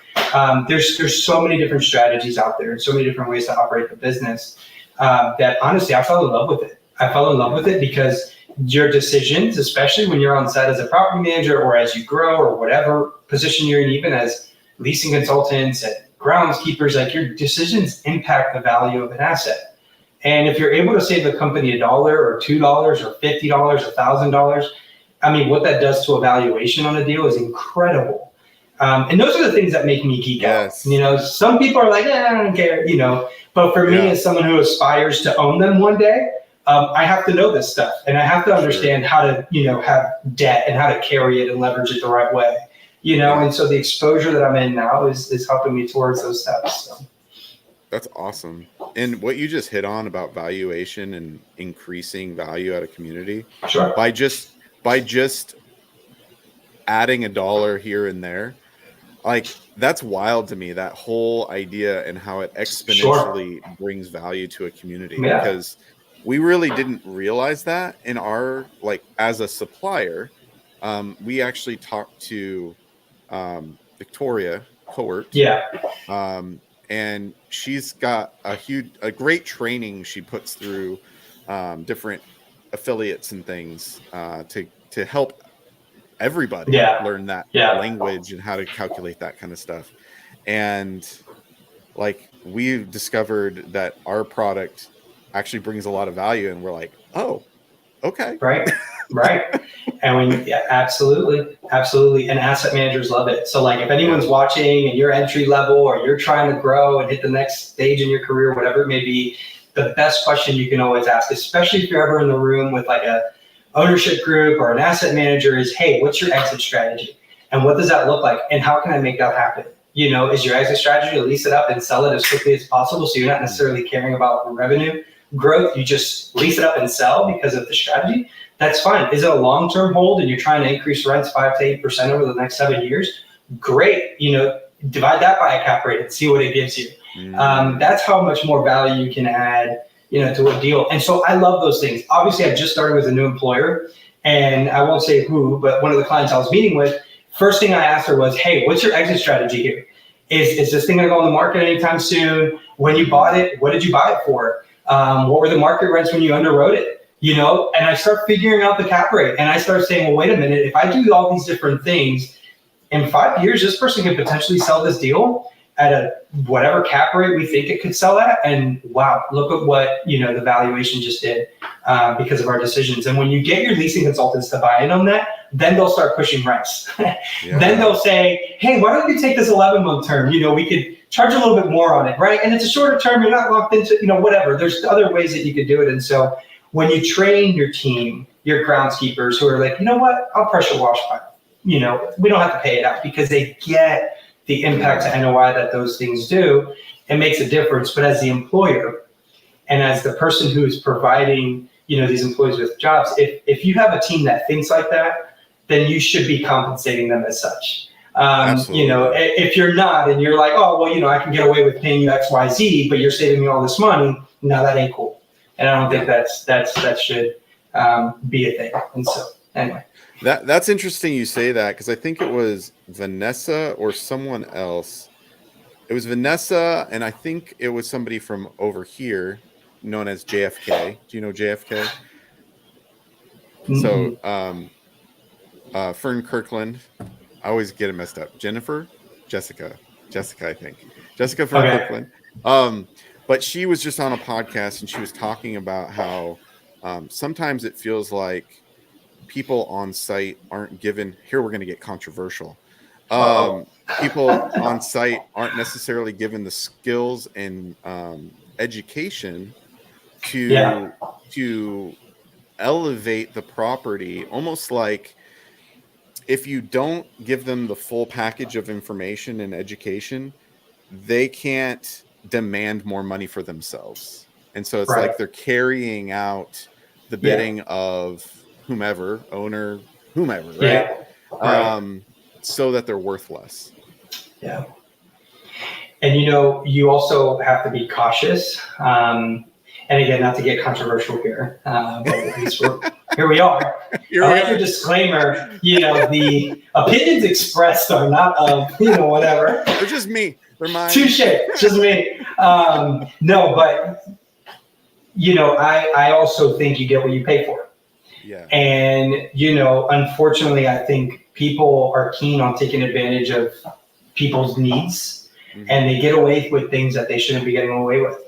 There's so many different strategies out there and so many different ways to operate the business that honestly, I fell in love with it. I fell in love with it because your decisions, especially when you're on set as a property manager or as you grow or whatever position you're in, even as leasing consultants and groundskeepers, like your decisions impact the value of an asset. And if you're able to save the company $1 or $2 or $50, $1,000, I mean, what that does to a valuation on a deal is incredible. And those are the things that make me geek out. Some people are like, I don't care, but for me, as someone who aspires to own them one day, I have to know this stuff and I have to understand how to, have debt and how to carry it and leverage it the right way, and so the exposure that I'm in now is helping me towards those steps. So. That's awesome. And what you just hit on about valuation and increasing value at a community, by just adding $1 here and there, like that's wild to me, that whole idea and how it exponentially brings value to a community, because we really didn't realize that in our, like as a supplier. We actually talked to Victoria Court, and she's got a great training she puts through different affiliates and things to help everybody learn that language and how to calculate that kind of stuff. And like we've discovered that our product actually brings a lot of value, and we're like, oh, okay. Right. And absolutely. And asset managers love it. So like if anyone's watching and you're entry level or you're trying to grow and hit the next stage in your career, whatever it may be, the best question you can always ask, especially if you're ever in the room with like a ownership group or an asset manager, is, hey, what's your exit strategy? And what does that look like? And how can I make that happen? Is your exit strategy to lease it up and sell it as quickly as possible so you're not necessarily caring about revenue growth? You just lease it up and sell because of the strategy. That's fine. Is it a long-term hold and you're trying to increase rents 5 to 8% over the next 7 years? Great. Divide that by a cap rate and see what it gives you. That's how much more value you can add, to a deal. And so I love those things. Obviously, I just started with a new employer, and I won't say who, but one of the clients I was meeting with, first thing I asked her was, hey, what's your exit strategy here? Is this thing going to go on the market anytime soon? When you bought it, what did you buy it for? What were the market rents when you underwrote it? And I start figuring out the cap rate, and I start saying, well, wait a minute, if I do all these different things, in 5 years, this person could potentially sell this deal at a whatever cap rate we think it could sell at, and wow, look at what the valuation just did because of our decisions. And when you get your leasing consultants to buy in on that, then they'll start pushing rents. Then they'll say, hey, why don't you take this 11-month term? We could charge a little bit more on it, right? And it's a shorter term, you're not locked into, whatever. There's other ways that you could do it. And so when you train your team, your groundskeepers who are like, you know what, I'll pressure wash pipe. We don't have to pay it out, because they get the impact to NOI that those things do. It makes a difference. But as the employer and as the person who is providing, these employees with jobs, if you have a team that thinks like that, then you should be compensating them as such. If you're not, and you're like, oh, well, I can get away with paying you X, Y, Z, but you're saving me all this money. No, that ain't cool. And I don't think that should be a thing. And so anyway. That's interesting you say that, because I think it was Vanessa or someone else. It was Vanessa, and I think it was somebody from over here known as JFK. Do you know JFK? Mm-hmm. So Fern Kirkland. I always get it messed up. Jessica, I think. Jessica Fern Kirkland. But she was just on a podcast, and she was talking about how sometimes it feels like people on site aren't given, here we're going to get controversial. People on site aren't necessarily given the skills and education to elevate the property, almost like if you don't give them the full package of information and education, they can't demand more money for themselves. And so it's like they're carrying out the bidding of whomever, owner, whomever, right? So that they're worth less. Yeah. And you also have to be cautious. And again, not to get controversial here, but at least here we are. Your disclaimer, the opinions expressed are not of, whatever. They're just me. They're mine. Touche. Just me. No, but, I also think you get what you pay for. Yeah. And, unfortunately, I think people are keen on taking advantage of people's needs, and they get away with things that they shouldn't be getting away with.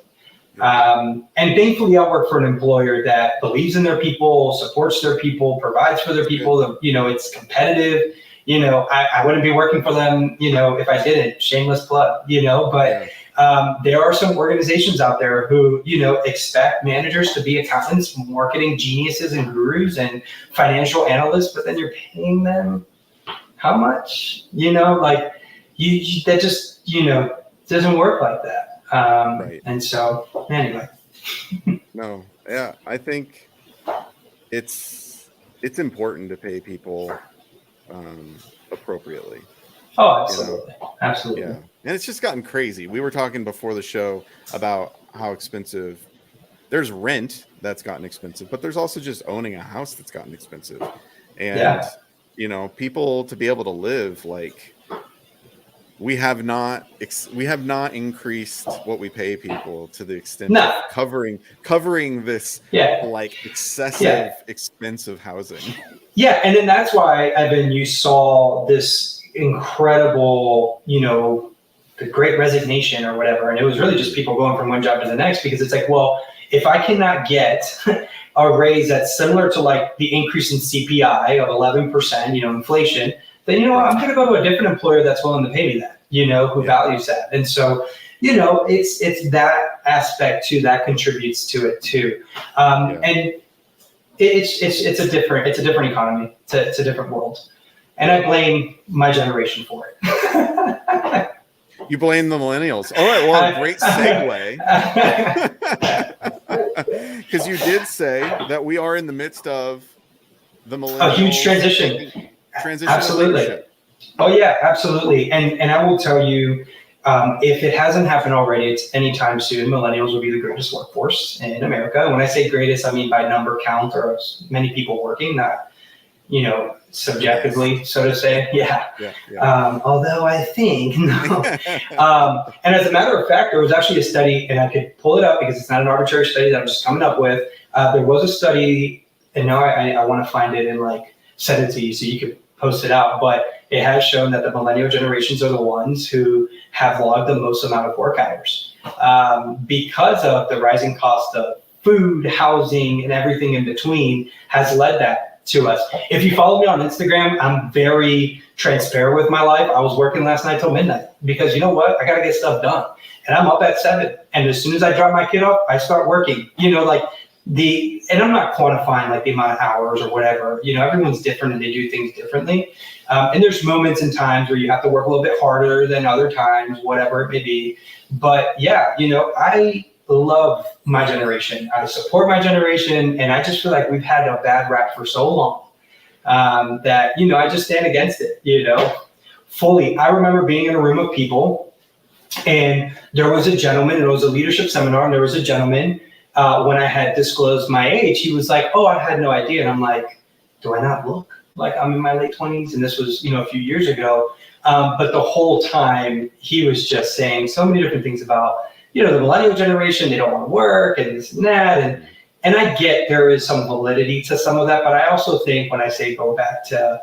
And thankfully, I work for an employer that believes in their people, supports their people, provides for their people. It's competitive. I wouldn't be working for them, if I didn't. Shameless plug, but there are some organizations out there who, expect managers to be accountants, marketing geniuses and gurus and financial analysts, but then you're paying them how much? That just, doesn't work like that. And so anyway. No, yeah, I think it's important to pay people appropriately. Oh, absolutely. Absolutely. Yeah. And it's just gotten crazy. We were talking before the show about how expensive there's rent that's gotten expensive, but there's also just owning a house that's gotten expensive. And people to be able to live, like, we have not increased what we pay people to the extent of covering this like excessive expensive housing. Yeah, and then that's why, Evan, you saw this incredible, the Great Resignation or whatever, and it was really just people going from one job to the next, because it's like, well, if I cannot get a raise that's similar to like the increase in CPI of 11%, inflation, then I'm going to go to a different employer that's willing to pay me that, who values that. And so, it's that aspect too that contributes to it too. And it's a different economy. It's a different world. And I blame my generation for it. You blame the millennials. All right, well, great segue. Because you did say that we are in the midst of the millennials. A huge transition. Absolutely. Oh yeah, absolutely. And I will tell you, if it hasn't happened already, it's anytime soon, millennials will be the greatest workforce in America. And when I say greatest, I mean by number count, or many people working, not, subjectively, so to say. Yeah. Although I think, no. And as a matter of fact, there was actually a study, and I could pull it up because it's not an arbitrary study that I'm just coming up with. There was a study, and now I want to find it and send it to you so you could post it out. But it has shown that the millennial generations are the ones who have logged the most amount of work hours because of the rising cost of food, housing, and everything in between has led that to us. If you follow me on Instagram, I'm very transparent with my life. I was working last night till midnight because you know what? I got to get stuff done. And I'm up at 7. And as soon as I drop my kid off, I start working. You know, like and I'm not quantifying like the amount of hours or whatever. You know, everyone's different and they do things differently. And there's moments and times where you have to work a little bit harder than other times, whatever it may be. But yeah, you know, I love my generation. I support my generation. And I just feel like we've had a bad rap for so long that, you know, I just stand against it, you know, fully. I remember being in a room of people and there was a gentleman, it was a leadership seminar, and there was a gentleman, when I had disclosed my age, he was like, oh, I had no idea. And I'm like, do I not look like I'm in my late 20s? And this was, you know, a few years ago. But the whole time he was just saying so many different things about, you know, the millennial generation, they don't want to work and this and that. And I get there is some validity to some of that, but I also think when I say go back to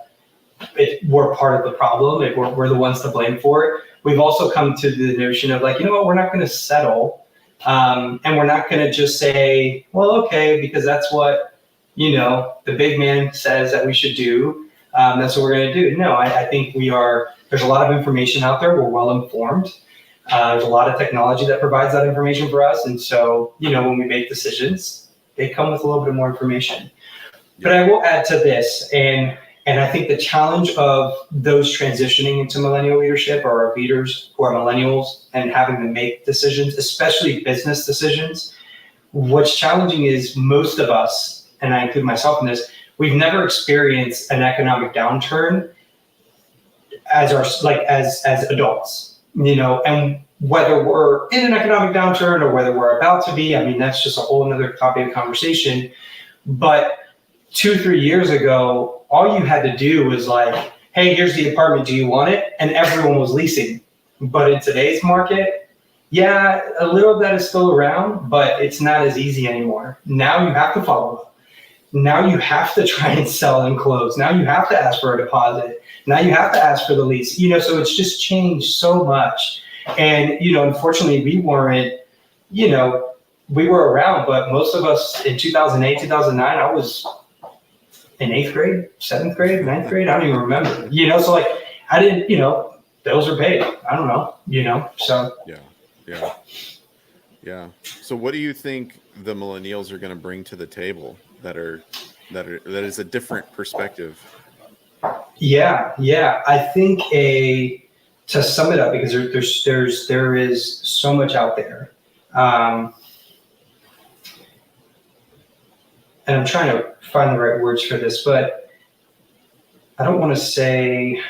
it, we're part of the problem, we're the ones to blame for it. We've also come to the notion of like, you know what, we're not going to settle. And we're not going to just say, well, okay, because that's what, you know, the big man says that we should do. That's what we're going to do. No, I think there's a lot of information out there. We're well informed. There's a lot of technology that provides that information for us. And so, you know, when we make decisions, they come with a little bit more information. But I will add to this, and I think the challenge of those transitioning into millennial leadership or our leaders who are millennials and having to make decisions, especially business decisions, what's challenging is most of us, and I include myself in this, we've never experienced an economic downturn as adults, you know, and whether we're in an economic downturn or whether we're about to be, I mean, that's just a whole nother topic of conversation. But 2-3 years ago, all you had to do was like, hey, here's the apartment, do you want it? And everyone was leasing. But in today's market, yeah, a little of that is still around, but it's not as easy anymore. Now you have to follow up. Now you have to try and sell and close. Now you have to ask for a deposit. Now you have to ask for the lease. You know, so it's just changed so much. And, you know, unfortunately, we weren't, you know, we were around, but most of us in 2008, 2009, I was in 8th grade, 7th grade, 9th grade. I don't even remember, you know, so like I didn't, you know, bills were paid. I don't know, you know, so. Yeah. So what do you think the millennials are going to bring to the table that is a different perspective? Yeah. I think to sum it up, because there is so much out there. And I'm trying to find the right words for this, but I don't want to say,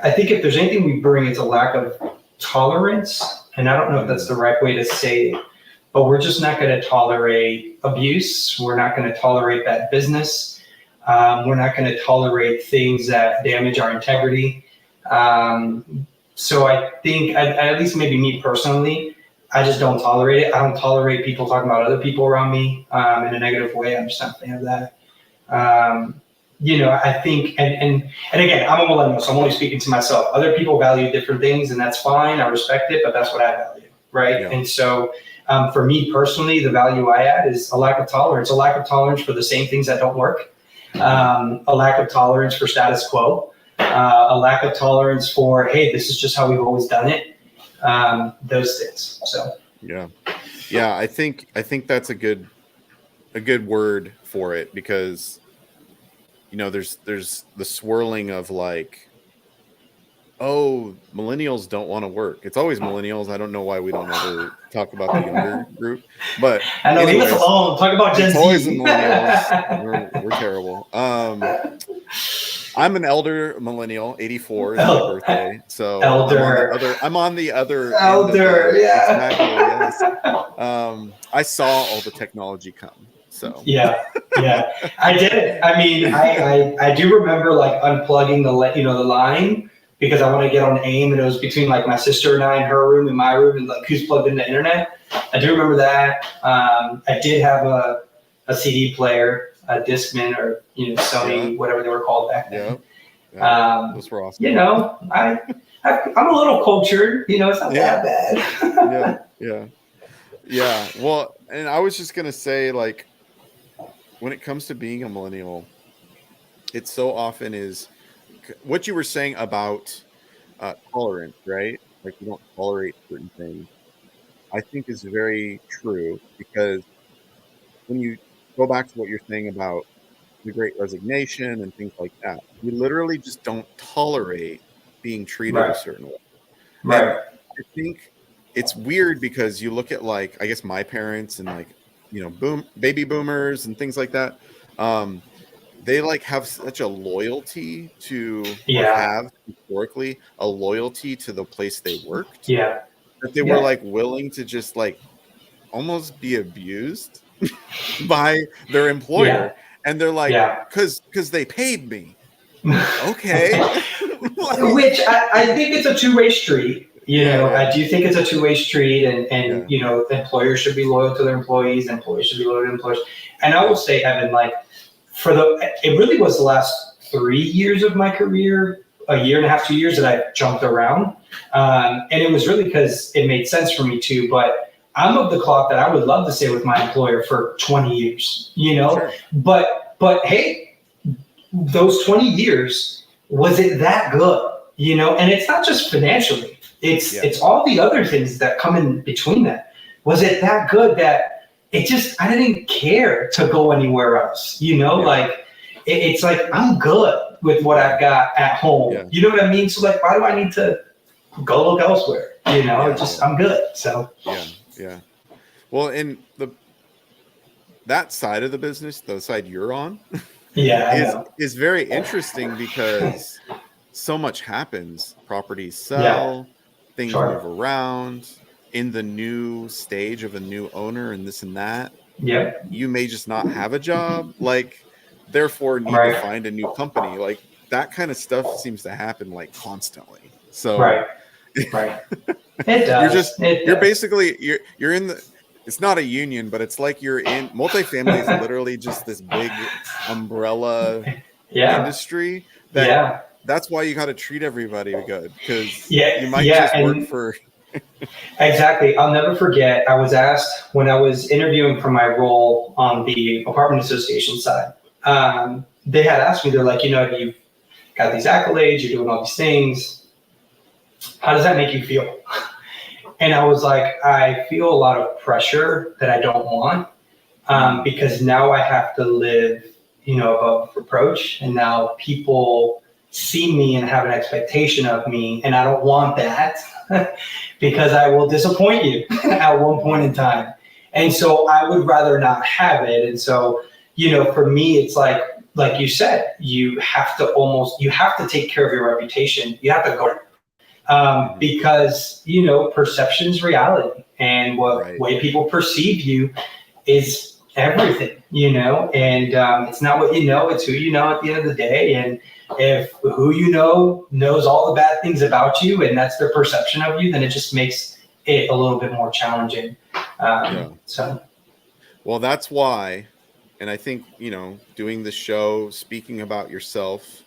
I think if there's anything we bring, it's a lack of tolerance. And I don't know if that's the right way to say it, but we're just not going to tolerate abuse. We're not going to tolerate bad business. We're not going to tolerate things that damage our integrity. So I think, at least maybe me personally, I just don't tolerate it. I don't tolerate people talking about other people around me in a negative way. I'm just not a fan of that. You know, I think, and again, I'm a millennial, so I'm only speaking to myself. Other people value different things, and that's fine. I respect it, but that's what I value, right? Yeah. And so for me personally, the value I add is a lack of tolerance for the same things that don't work, a lack of tolerance for status quo, a lack of tolerance for, hey, this is just how we've always done it. Those things. So yeah, I think that's a good word for it, because you know there's the swirling of like, oh, millennials don't want to work. It's always millennials. I don't know why we don't ever talk about the younger group, but I know, leave us alone. Talk about Gen Z. It's always the millennials. We're terrible. I'm an elder millennial. 84 is my birthday, so elder. I'm on the other elder. Yeah. Exactly. Yes. I saw all the technology come. So yeah, I did it. I mean, I do remember like unplugging the line because I want to get on AIM, and it was between like my sister and I in her room and my room, and like who's plugged into the internet. I do remember that. I did have a CD player. Discman or, Sony, whatever they were called back then. Those were awesome. I'm a little cultured, it's not that bad. Yeah. Well, and I was just going to say, like, when it comes to being a millennial, it so often is what you were saying about tolerance, right? Like, you don't tolerate certain things. I think is very true, because when you go back to what you're saying about the Great Resignation and things like that, we literally just don't tolerate being treated a certain way. And I think it's weird because you look at, like, I guess my parents and, like, baby boomers and things like that. They like have such a loyalty to, or have historically a loyalty to the place they worked. That they were like willing to just like almost be abused by their employer. And they're like, because they paid me. Okay. Which I think it's a two-way street. I do think it's a two-way street, and employers should be loyal to their employees, employees should be loyal to employers. And I will say, Evan, like, it really was the last 3 years of my career, a year and a half, 2 years, that I jumped around. And it was really because it made sense for me too. But I'm of the clock that I would love to stay with my employer for 20 years, Sure. But hey, those 20 years, was it that good? And it's not just financially. It's all the other things that come in between that. Was it that good that I didn't care to go anywhere else, like it's like, I'm good with what I've got at home. You know what I mean? So like, why do I need to go look elsewhere? I'm good. So yeah. Well, in that side of the business, the side you're on, is very interesting because so much happens. Properties sell, things move around. In the new stage of a new owner and this and that, you may just not have a job, like, therefore need to find a new company. Like, that kind of stuff seems to happen like constantly. So it does. You're basically you're in the, it's not a union, but it's like you're in multifamily is literally just this big umbrella industry that that's why you got to treat everybody good, because you might just work for. Exactly. I'll never forget, I was asked when I was interviewing for my role on the apartment association side, they had asked me, they're like, you've got these accolades, you're doing all these things. How does that make you feel? And I was like, I feel a lot of pressure that I don't want, because now I have to live, above reproach. And now people see me and have an expectation of me, and I don't want that. Because I will disappoint you at one point in time. And so I would rather not have it. And so, for me, it's like you said, you have to take care of your reputation. You have to go, because, perception's reality, and what way people perceive you is everything, and it's not what you know, it's who you know at the end of the day. And if who you know knows all the bad things about you, and that's their perception of you, then it just makes it a little bit more challenging. So, well, that's why, and I think, doing the show, speaking about yourself,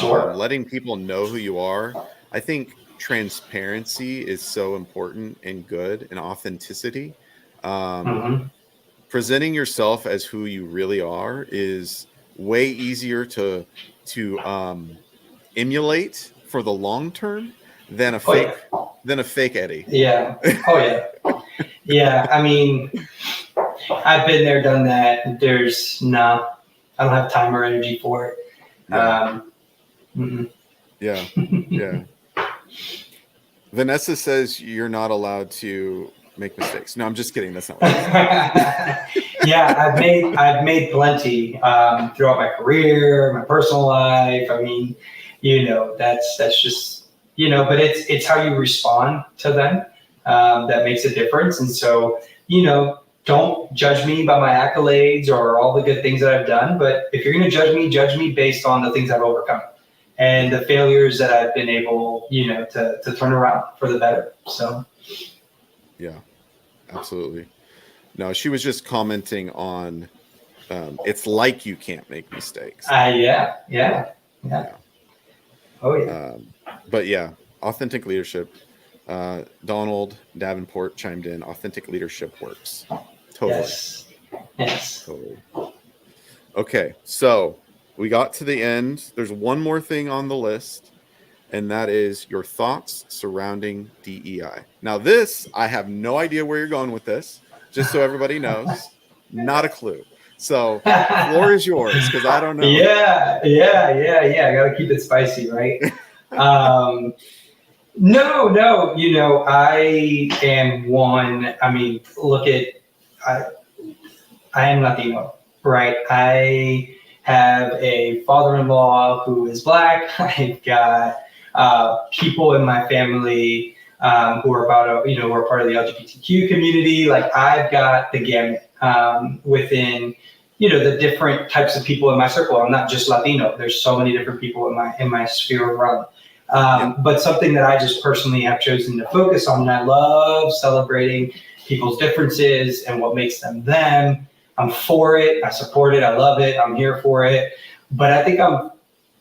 letting people know who you are. I think transparency is so important and good, and authenticity. Presenting yourself as who you really are is way easier to emulate for the long term than a fake Eddy. I mean, I've been there, done that. I don't have time or energy for it. Vanessa says you're not allowed to make mistakes. No, I'm just kidding. That's not what I'm saying. I've made plenty throughout my career, my personal life. I mean, that's just, but it's how you respond to them that makes a difference. And so, don't judge me by my accolades or all the good things that I've done. But if you're going to judge me based on the things I've overcome and the failures that I've been able, to turn around for the better. So. Yeah, absolutely. No, she was just commenting on it's like you can't make mistakes. Yeah. Oh yeah. But yeah, authentic leadership. Donald Davenport chimed in. Authentic leadership works. Totally. Yes. Totally. Okay, so we got to the end. There's one more thing on the list, and that is your thoughts surrounding DEI. Now, this, I have no idea where you're going with this, just so everybody knows. Not a clue. So, floor is yours, because I don't know. Yeah. I got to keep it spicy, right? No. I am one. I mean, I am Latino, right? I have a father-in-law who is Black. I've got people in my family who are who are part of the LGBTQ community. Like I've got the gamut within, the different types of people in my circle. I'm not just Latino. There's so many different people in my sphere of realm. But something that I just personally have chosen to focus on, and I love celebrating people's differences and what makes them them. I'm for it. I support it. I love it. I'm here for it. But I think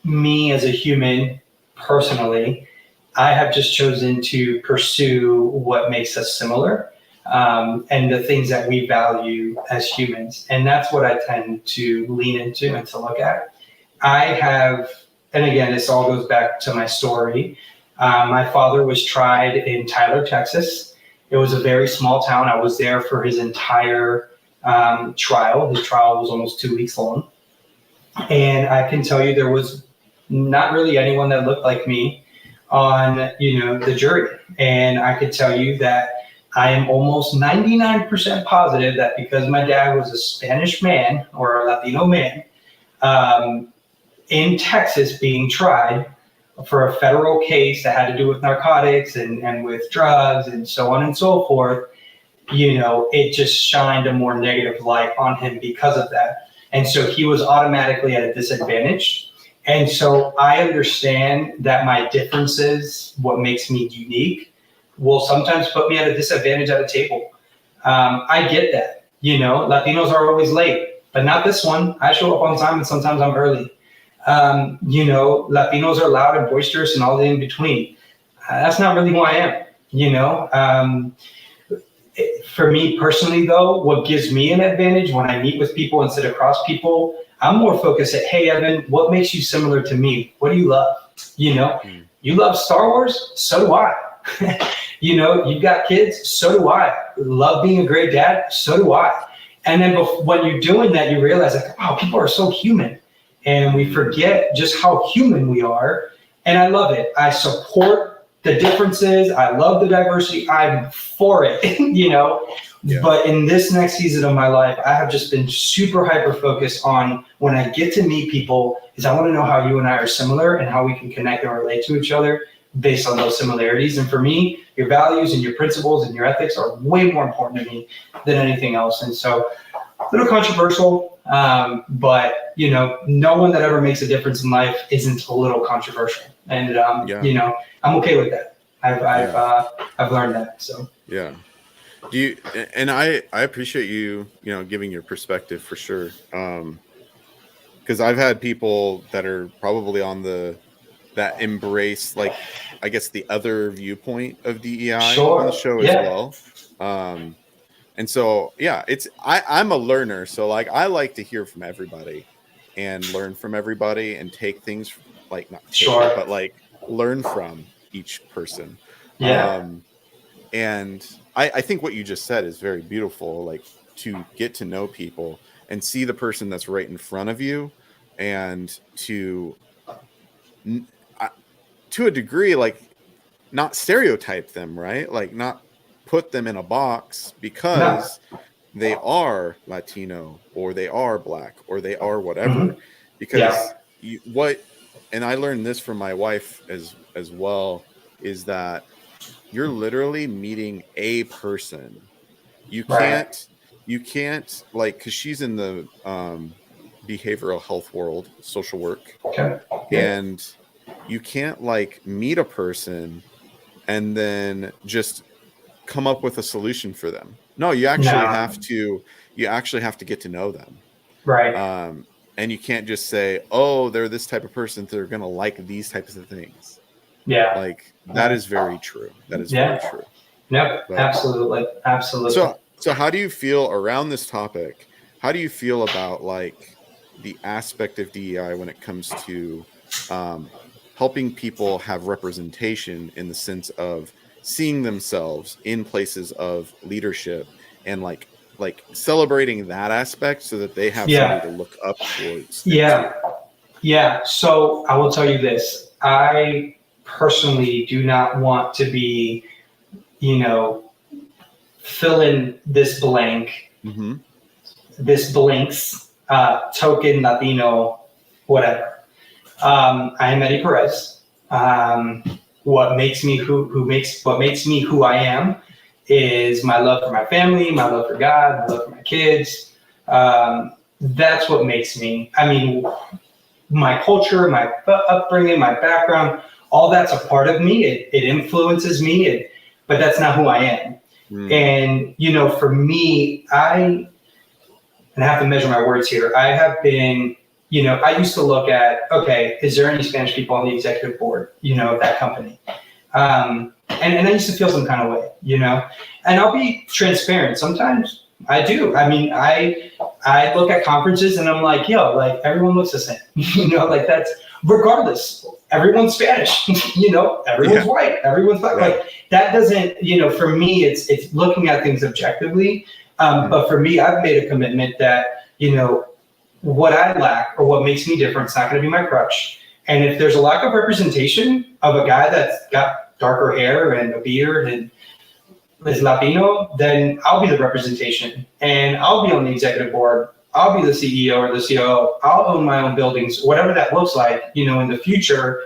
me as a human, personally, I have just chosen to pursue what makes us similar and the things that we value as humans. And that's what I tend to lean into and to look at. And again, this all goes back to my story. My father was tried in Tyler, Texas. It was a very small town. I was there for his entire trial. His trial was almost 2 weeks long. And I can tell you there was not really anyone that looked like me on, the jury. And I could tell you that I am almost 99% positive that because my dad was a Spanish man or a Latino man in Texas being tried for a federal case that had to do with narcotics and with drugs and so on and so forth, it just shined a more negative light on him because of that. And so he was automatically at a disadvantage. And so I understand that my differences, what makes me unique, will sometimes put me at a disadvantage at a table. I get that. Latinos are always late, but not this one. I show up on time and sometimes I'm early. Latinos are loud and boisterous and all the in between. That's not really who I am. For me personally, though, what gives me an advantage when I meet with people and sit across people, I'm more focused at, hey, Evan, what makes you similar to me? What do you love? You love Star Wars? So do I. You've got kids? So do I. Love being a great dad? So do I. And then when you're doing that, you realize, like, wow, people are so human. And we forget just how human we are. And I love it. I support the differences. I love the diversity. I'm for it, Yeah. But in this next season of my life, I have just been super hyper focused on when I get to meet people is I want to know how you and I are similar and how we can connect and relate to each other based on those similarities. And for me, your values and your principles and your ethics are way more important to me than anything else. And so a little controversial, but no one that ever makes a difference in life isn't a little controversial. And I'm okay with that. I've learned that. So yeah. Do you? And I appreciate you giving your perspective for sure. Because I've had people that are probably on that embrace, like, I guess the other viewpoint of DEI on the show as well. And so, yeah, I'm a learner. So like, I like to hear from everybody and learn from everybody and take things like but like learn from each person. Yeah. And I think what you just said is very beautiful, like to get to know people and see the person that's right in front of you and to a degree, like not stereotype them, right? Like not put them in a box because they are Latino or they are Black or they are whatever. Because and I learned this from my wife as well, is that you're literally meeting a person. You can't like, because she's in the behavioral health world, social work, and you can't like meet a person and then just come up with a solution for them. No, you actually have to get to know them. Right. And you can't just say, oh, they're this type of person, so they're going to like these types of things. Yeah. Like that is very true. That is Yeah. very true. Nope. But, Absolutely. Absolutely. So how do you feel around this topic? How do you feel about like the aspect of DEI when it comes to helping people have representation in the sense of seeing themselves in places of leadership and like celebrating that aspect so that they have somebody to look up towards? Yeah. Yeah. So I will tell you this. I personally do not want to be, fill in this blank, this blanks, token Latino, whatever. I am Eddy Perez. What makes me who I am is my love for my family, my love for God, my love for my kids. That's what makes me. I mean, my culture, my upbringing, my background, all that's a part of me. It influences me, but that's not who I am. And, for me, I have to measure my words here. I have been, I used to look at, okay, is there any Spanish people on the executive board, of that company? And I used to feel some kind of way, and I'll be transparent. Sometimes I do. I mean, I look at conferences and I'm like, yo, like everyone looks the same, like that's regardless. Everyone's Spanish, everyone's white, everyone's black. Like that doesn't, for me, it's looking at things objectively. But for me, I've made a commitment that, what I lack or what makes me different is not going to be my crutch. And if there's a lack of representation of a guy that's got darker hair and a beard and is Latino, then I'll be the representation and I'll be on the executive board. I'll be the CEO or the COO. I'll own my own buildings, whatever that looks like, in the future,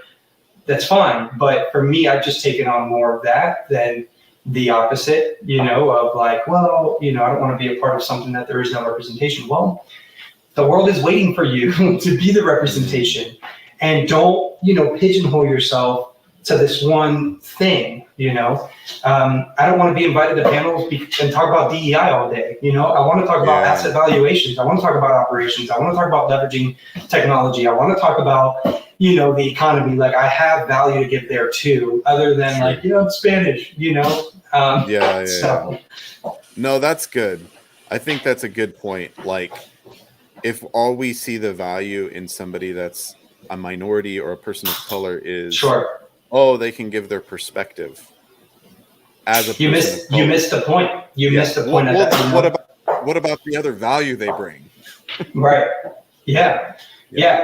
that's fine. But for me, I've just taken on more of that than the opposite, of like, well, I don't want to be a part of something that there is no representation. Well, the world is waiting for you to be the representation, and don't, pigeonhole yourself to this one thing. I don't want to be invited to panels and talk about DEI all day. I want to talk about asset valuations. I want to talk about operations. I want to talk about leveraging technology. I want to talk about, the economy. Like I have value to give there too, other than like, Spanish, So. No, that's good. I think that's a good point. Like if all we see the value in somebody that's a minority or a person of color is, oh, they can give their perspective. As a you missed the point. You missed the point. What about the other value they bring? Right. Yeah.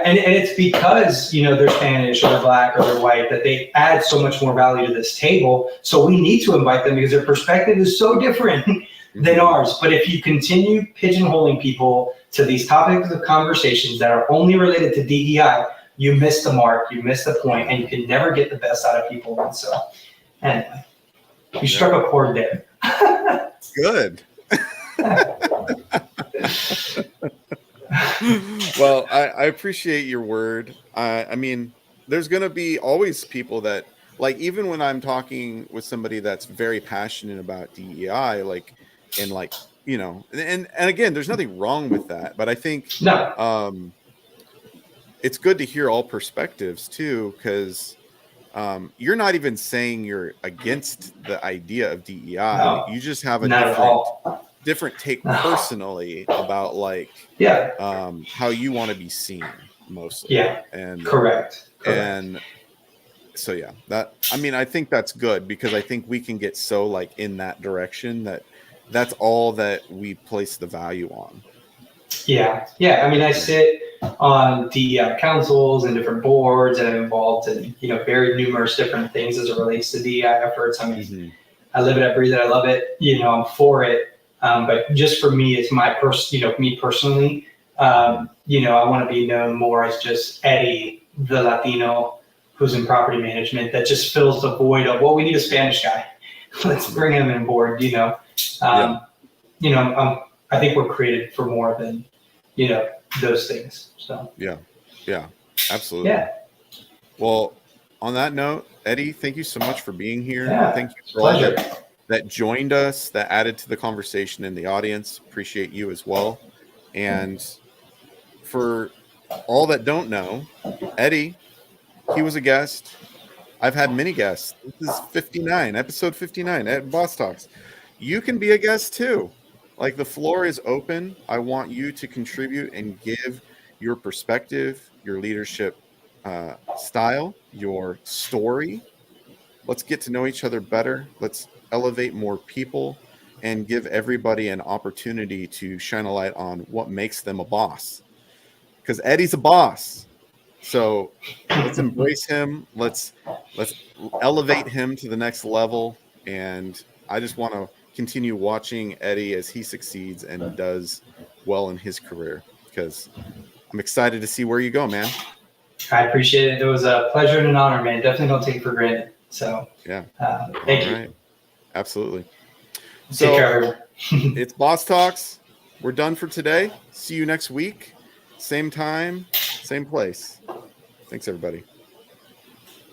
And it's because, they're Spanish or they're black or they're white that they add so much more value to this table. So we need to invite them because their perspective is so different than ours. But if you continue pigeonholing people to these topics of conversations that are only related to DEI, you miss the mark, you miss the point, and you can never get the best out of people. And so, anyway, you struck a chord there. Good. Well, I appreciate your word. I mean, there's going to be always people that, like, even when I'm talking with somebody that's very passionate about DEI, like, and like, and again, there's nothing wrong with that, but I think it's good to hear all perspectives too, because you're not even saying you're against the idea of DEI. No, you just have a different take personally about like how you want to be seen mostly. And correct. And so I think that's good, because I think we can get so like in that direction that's all that we place the value on. I mean, I sit on DEI councils and different boards, and I'm involved in very numerous different things as it relates to DEI efforts. I mean, I live it, I breathe it, I love it. I'm for it. But just for me, it's me personally. I want to be known more as just Eddy, the Latino who's in property management, that just fills the void of, well, we need a Spanish guy. Let's bring him on board. I think we're created for more than, those things. So yeah, absolutely. Well, on that note, Eddy, thank you so much for being here. Thank you for all that joined us, that added to the conversation in the audience. Appreciate you as well. And for all that don't know, Eddy, he was a guest. I've had many guests. This is 59, episode 59 at Boss Talks. You can be a guest too. Like, the floor is open. I want you to contribute and give your perspective, your leadership style, your story. Let's get to know each other better. Let's elevate more people and give everybody an opportunity to shine a light on what makes them a boss. Because Eddy's a boss. So let's embrace him. Let's elevate him to the next level. And I just want to continue watching Eddy as he succeeds and does well in his career, because I'm excited to see where you go, man. I appreciate it. It was a pleasure and an honor, man. Definitely don't take it for granted. So yeah, thank you. Right. Absolutely. Take care, everyone. It's Boss Talks. We're done for today. See you next week. Same time, same place. Thanks, everybody.